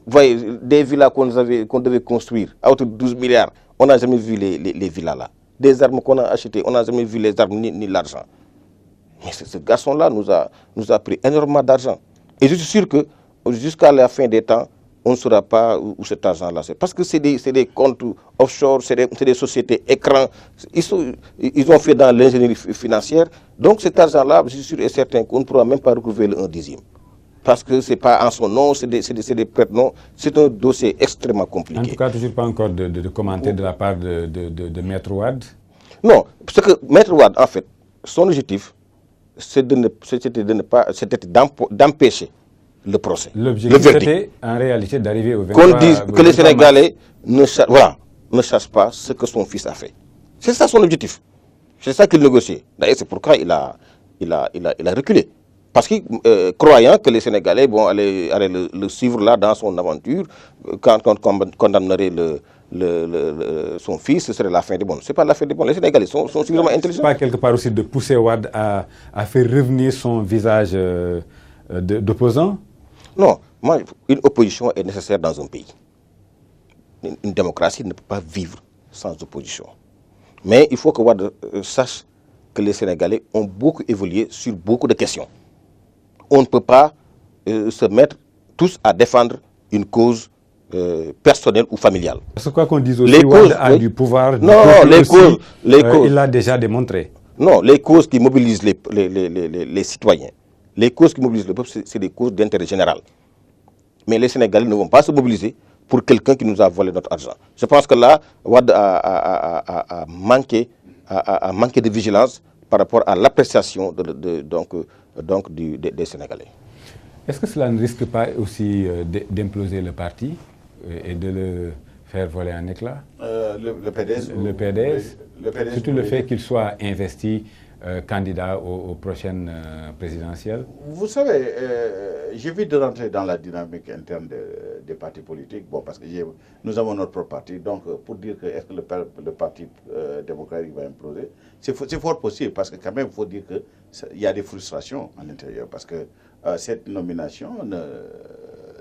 Vous voyez, des villas qu'on devait construire à hauteur de 12 milliards, on n'a jamais vu les villas là. Des armes qu'on a achetées, on n'a jamais vu les armes ni l'argent. Mais ce garçon-là nous a pris énormément d'argent. Et je suis sûr que jusqu'à la fin des temps, on ne saura pas où cet argent-là c'est. Parce que c'est des comptes offshore, c'est des sociétés écrans. Ils ont fait dans l'ingénierie financière. Donc cet argent-là, je suis sûr et certain qu'on ne pourra même pas recouvrer le 1/10. Parce que ce n'est pas en son nom, c'est des prête-noms. C'est un dossier extrêmement compliqué. En tout cas, toujours pas encore de commentaires de la part de Maître Wade? Non, parce que Maître Wade, en fait, son objectif, c'était d'empêcher le procès. L'objectif était en réalité d'arriver au 23 qu'on dise que les Sénégalais ne sachent pas ce que son fils a fait. C'est ça son objectif. C'est ça qu'il négociait. D'ailleurs, c'est pourquoi il a reculé. Parce qu'il croyant que les Sénégalais vont aller le suivre là dans son aventure, quand on condamnerait son fils, ce serait la fin du monde. Ce n'est pas la fin du monde. Les Sénégalais sont suffisamment intelligents. Pas quelque part aussi de pousser Wade à faire revenir son visage d'opposant? Non, moi, une opposition est nécessaire dans un pays. Une démocratie ne peut pas vivre sans opposition. Mais il faut que Wade sache que les Sénégalais ont beaucoup évolué sur beaucoup de questions. On ne peut pas se mettre tous à défendre une cause personnelle ou familiale. C'est quoi qu'on dise aussi, Wade a du pouvoir. Non, les causes. Il l'a déjà démontré. Non, les causes qui mobilisent les citoyens, les causes qui mobilisent le peuple, c'est des causes d'intérêt général. Mais les Sénégalais ne vont pas se mobiliser pour quelqu'un qui nous a volé notre argent. Je pense que là, Wade a manqué de vigilance par rapport à l'appréciation des Sénégalais. Est-ce que cela ne risque pas aussi d'imploser le parti et de le faire voler en éclats? Le PDS. Le PDS. Surtout le fait qu'il soit investi candidat aux prochaines présidentielles. Vous savez, j'évite de rentrer dans la dynamique interne des partis politiques, bon, parce que nous avons notre propre parti, donc pour dire que est-ce que le parti démocratique va imploser, c'est fort possible, parce que quand même, il faut dire qu'il y a des frustrations à l'intérieur, parce que cette nomination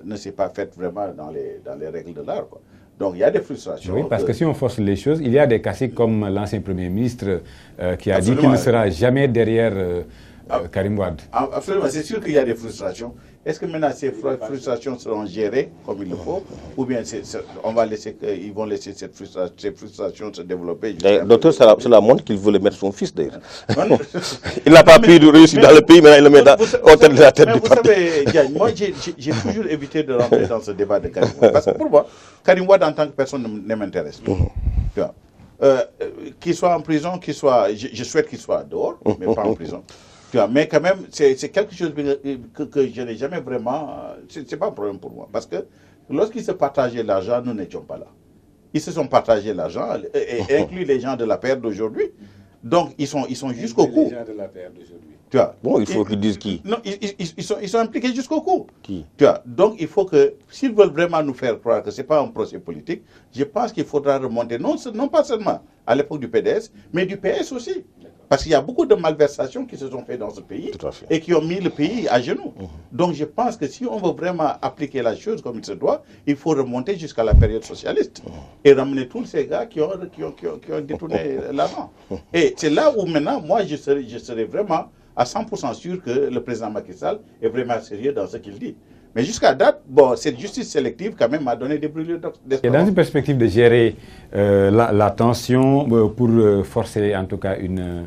ne s'est pas faite vraiment dans les règles de l'art, quoi. Donc il y a des frustrations. Oui, parce que si on force les choses, il y a des caciques comme l'ancien Premier ministre qui a dit qu'il ne sera jamais derrière Karim Wade. Absolument, c'est sûr qu'il y a des frustrations. Est-ce que maintenant ces frustrations seront gérées comme il le faut, ou bien ils vont laisser ces frustrations se développer? Docteur, cela montre qu'il veut mettre son fils d'ailleurs. Il n'a pas pu réussir dans le pays, maintenant il le met au tête de la tête du parti. Vous savez, Diagne, moi j'ai toujours évité de rentrer dans ce débat de Karim Wade. Parce que pour moi, Karim Wade en tant que personne ne m'intéresse. qu'il soit en prison, je souhaite qu'il soit dehors, mais pas en prison. Tu vois, mais quand même, c'est quelque chose que je n'ai jamais vraiment... C'est pas un problème pour moi. Parce que lorsqu'ils se partageaient l'argent, nous n'étions pas là. Ils se sont partagés l'argent, et inclus les gens de la paire d'aujourd'hui. Donc, ils sont jusqu'au cou. Les gens de la paire d'aujourd'hui. Tu vois, Bon, il faut qu'ils disent qui. Non, ils sont impliqués jusqu'au cou. Qui? Tu vois, donc, il faut que, s'ils veulent vraiment nous faire croire que ce n'est pas un procès politique, je pense qu'il faudra remonter, non pas seulement à l'époque du PDS, mais du PS aussi. Parce qu'il y a beaucoup de malversations qui se sont faites dans ce pays Tout à fait. et qui ont mis le pays à genoux. Donc je pense que si on veut vraiment appliquer la chose comme il se doit, il faut remonter jusqu'à la période socialiste et ramener tous ces gars qui ont détourné l'argent. Et c'est là où maintenant, moi, je serais vraiment à 100% sûr que le président Macky Sall est vraiment sérieux dans ce qu'il dit. Mais jusqu'à date, bon, cette justice sélective quand même m'a donné des brûlures d'espoir. Et dans une perspective de gérer la tension pour forcer en tout cas une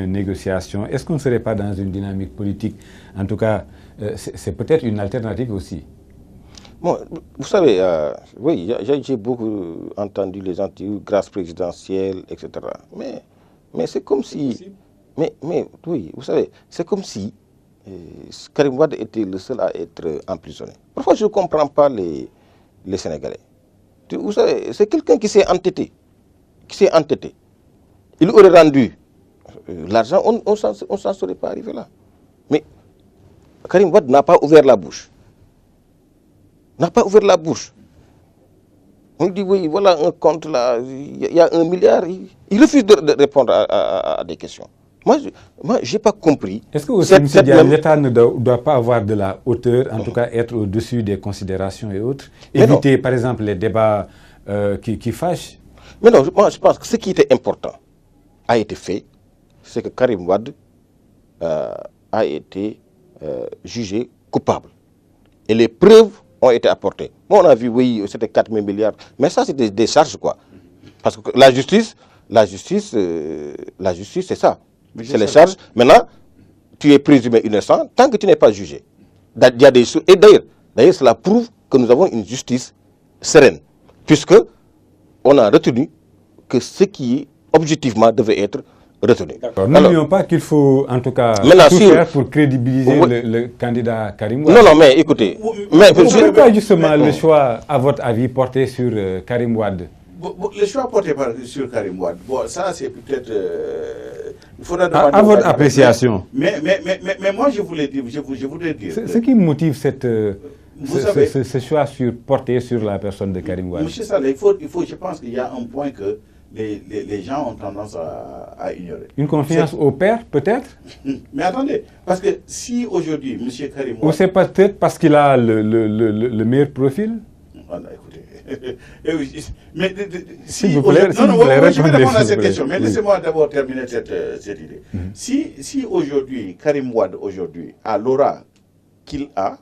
négociation, est-ce qu'on ne serait pas dans une dynamique politique? En tout cas, c'est peut-être une alternative aussi. Bon, vous savez, oui, j'ai beaucoup entendu les anti-grâce présidentielle, etc. Mais c'est comme si... Mais oui, vous savez, c'est comme si Karim Wade était le seul à être emprisonné. Parfois, je ne comprends pas les Sénégalais. Vous savez, c'est quelqu'un qui s'est entêté. Il aurait rendu l'argent, on ne s'en serait pas arrivé là. Mais Karim Wade n'a pas ouvert la bouche. On dit, oui, voilà un compte là, il y a 1 milliard. Il refuse de répondre à des questions. Moi, je n'ai pas compris. Est-ce que aussi, l'État ne doit pas avoir de la hauteur, en tout cas être au-dessus des considérations et autres, éviter par exemple les débats qui fâchent? Mais non, moi je pense que ce qui était important a été fait, c'est que Karim Wade a été jugé coupable. Et les preuves ont été apportées. Bon, on a vu, oui, c'était 4 000 milliards, mais ça c'est des charges quoi. Parce que la justice c'est ça. C'est les charges. Maintenant, tu es présumé innocent tant que tu n'es pas jugé. Il y a des choses. Et d'ailleurs, cela prouve que nous avons une justice sereine. Puisque on a retenu que ce qui objectivement devait être retenu. N'oublions pas qu'il faut en tout cas tout faire pour crédibiliser le candidat Karim Wade. Non, mais écoutez. Pourquoi justement le choix, à votre avis, porté sur Karim Wade? Le choix porté sur Karim Wade, bon, ça c'est peut-être... il faudra à votre appréciation. Mais moi je voudrais dire... Ce qui motive ce choix porté sur la personne de Karim Wade? Monsieur Saleh, je pense qu'il y a un point que les gens ont tendance à ignorer. Une confiance au père, peut-être? Mais attendez, parce que si aujourd'hui, monsieur Karim Wade... Ou c'est peut-être parce qu'il a le meilleur profil? Voilà, écoutez. Mais si vous plaît, je vais répondre à cette question, mais laissez-moi d'abord terminer cette idée. Si aujourd'hui, Karim Wade aujourd'hui a l'aura qu'il a,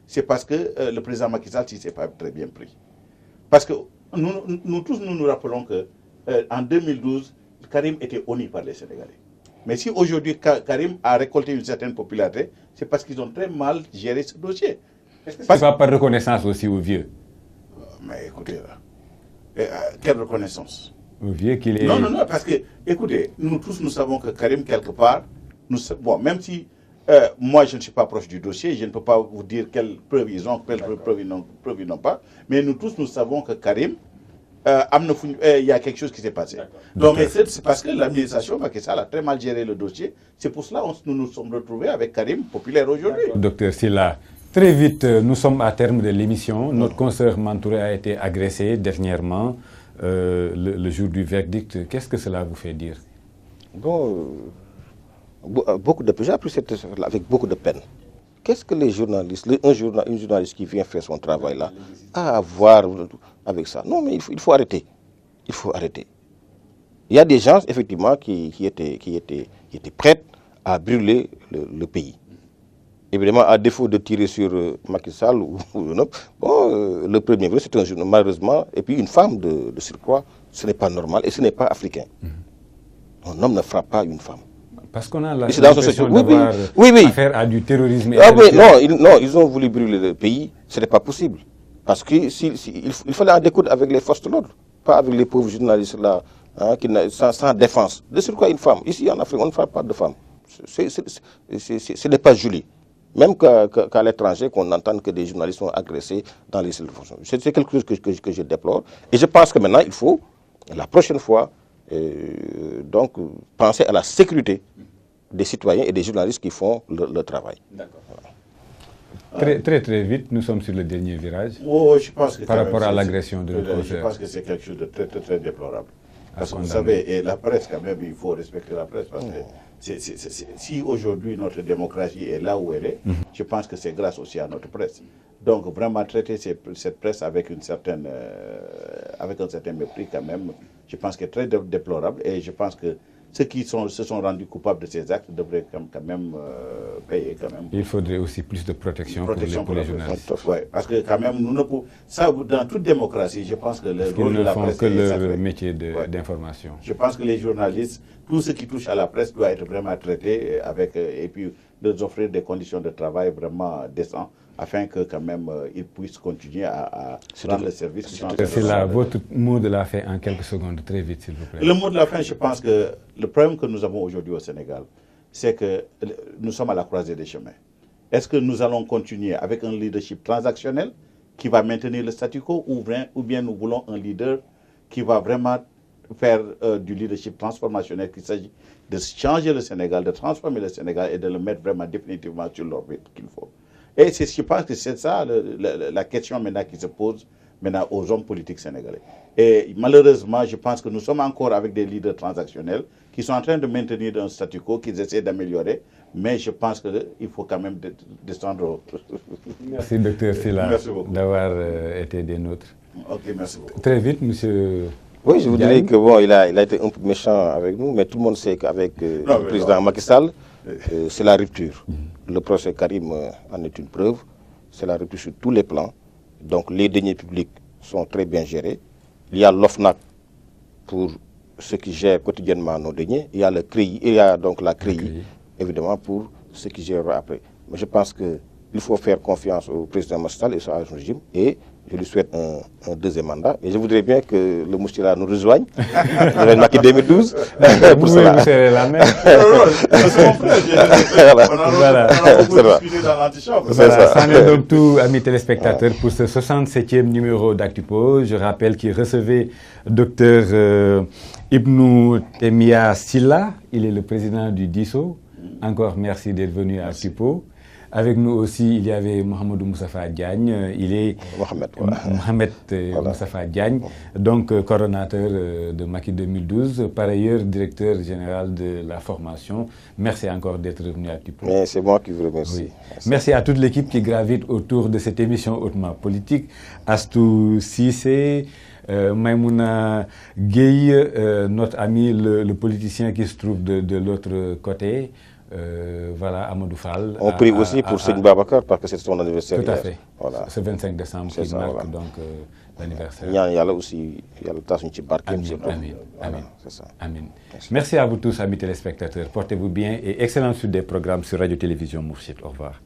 c'est parce que le président Macky Sall s'est pas très bien pris. Parce que nous tous nous rappelons que en 2012, Karim était honni par les Sénégalais. Mais si aujourd'hui Karim a récolté une certaine popularité, c'est parce qu'ils ont très mal géré ce dossier. Parce que par reconnaissance aussi aux vieux. Mais écoutez, quelle reconnaissance? Au vieux qu'il est... Non, parce que, écoutez, nous tous, nous savons que Karim, quelque part, bon, même si moi, je ne suis pas proche du dossier, je ne peux pas vous dire quelles preuves ils ont, quelles preuves ils n'ont pas, mais nous tous, nous savons que Karim, il y a quelque chose qui s'est passé. Donc, c'est parce que l'administration Macky Sall a très mal géré le dossier. C'est pour cela que nous nous sommes retrouvés avec Karim populaire aujourd'hui. Docteur Sylla, très vite, nous sommes à terme de l'émission. Notre consoeur Mantouré a été agressé dernièrement, le jour du verdict. Qu'est-ce que cela vous fait dire? Bon, j'ai appris cette affaire avec beaucoup de peine. Qu'est-ce que les journalistes, une journaliste qui vient faire son travail là, a à voir avec ça? Non, mais il faut arrêter. Il faut arrêter. Il y a des gens, effectivement, qui étaient prêts à brûler le pays. Évidemment, à défaut de tirer sur Macky Sall, le premier vrai, c'est un journaliste, malheureusement, et puis une femme de surcroît, ce n'est pas normal et ce n'est pas africain. Un homme ne frappe pas une femme. Parce qu'on a l'impression d'avoir affaire à du terrorisme. Non, ils ont voulu brûler le pays, ce n'est pas possible. Parce qu'il fallait en découdre avec les forces de l'ordre, pas avec les pauvres journalistes là, hein, sans défense. De sur quoi une femme? Ici en Afrique, on ne parle pas de femmes. Ce n'est pas Julie. Même qu'à l'étranger, qu'on entende que des journalistes sont agressés dans les cellules de fonction. C'est quelque chose que je déplore. Et je pense que maintenant, il faut, la prochaine fois, donc, penser à la sécurité des citoyens et des journalistes qui font leur travail. D'accord. Voilà. Très vite, nous sommes sur le dernier virage. Oh, je pense que par rapport à l'agression de notre Je pense que c'est quelque chose de très déplorable. Parce que vous savez, et la presse, quand même, il faut respecter la presse. Parce que si aujourd'hui notre démocratie est là où elle est, je pense que c'est grâce aussi à notre presse. Donc vraiment traiter cette presse avec un certain mépris quand même, je pense que c'est très déplorable. Et je pense que ceux qui se sont rendus coupables de ces actes devraient quand même payer quand même. Il faudrait aussi plus de protection pour les journalistes. Oui, parce que quand même, nous ne pouvons... Ça, dans toute démocratie, je pense que le rôle de la presse... Ils ne font que leur métier d'information. Je pense que les journalistes, tout ce qui touche à la presse doit être vraiment traité avec... et puis leur offrir des conditions de travail vraiment décentes, afin que quand même ils puissent continuer à rendre le service. C'est là votre mot de la fin en quelques secondes, très vite s'il vous plaît. Le mot de la fin, je pense que le problème que nous avons aujourd'hui au Sénégal, c'est que nous sommes à la croisée des chemins. Est-ce que nous allons continuer avec un leadership transactionnel qui va maintenir le statu quo ou bien nous voulons un leader qui va vraiment faire du leadership transformationnel, qu'il s'agit de changer le Sénégal, de transformer le Sénégal et de le mettre vraiment définitivement sur l'orbite qu'il faut. Et je pense que c'est ça la question maintenant qui se pose maintenant aux hommes politiques sénégalais. Et malheureusement, je pense que nous sommes encore avec des leaders transactionnels qui sont en train de maintenir un statu quo, qu'ils essaient d'améliorer, mais je pense qu'il faut quand même descendre. Merci, Dr Sylla, d'avoir été des nôtres. Ok, merci beaucoup. Très vite, monsieur. Oui, je vous dirais que bon, il a été un peu méchant avec nous, mais tout le monde sait qu'avec le président Macky Sall, c'est la rupture. Le procès Karim en est une preuve. C'est la rupture sur tous les plans. Donc les deniers publics sont très bien gérés. Il y a l'OFNAC pour ceux qui gèrent quotidiennement nos deniers. Il y a le CREI, il y a donc la CREI, évidemment, pour ceux qui gèrent après. Mais je pense qu'il faut faire confiance au président Macky Sall et à son régime. Et je lui souhaite un deuxième mandat. Et je voudrais bien que le Moustila nous rejoigne. Le Macky 2012. Vous pouvez vous serrer la main. Voilà, c'en est donc tout, amis téléspectateurs, pour ce 67e numéro d'Actupo. Je rappelle qu'il recevait Dr Ibnou Temia Sylla. Il est le président du DISO. Encore merci d'être venu à Actupo. Avec nous aussi, il y avait Mohamedou Moustapha Diagne, il est Mohamed Moustapha Diagne, donc coordonnateur de Macky 2012, par ailleurs directeur général de la formation. Merci encore d'être venu à Actupo. C'est moi qui vous remercie. Oui. Merci à toute l'équipe qui gravite autour de cette émission hautement politique. Astou Cissé, Maïmouna Gueye, notre ami le politicien qui se trouve de l'autre côté. Voilà, Amadou Fall. On prie aussi pour Seigne Babacar parce que c'est son anniversaire. Tout à fait. Voilà. Ce 25 décembre qui marque donc l'anniversaire. Il y a là aussi, il y a le tas de Amin. C'est ça. Amin. Merci à vous tous, amis téléspectateurs. Portez-vous bien et excellente suite des programmes sur Radio-Télévision Mourchid. Au revoir.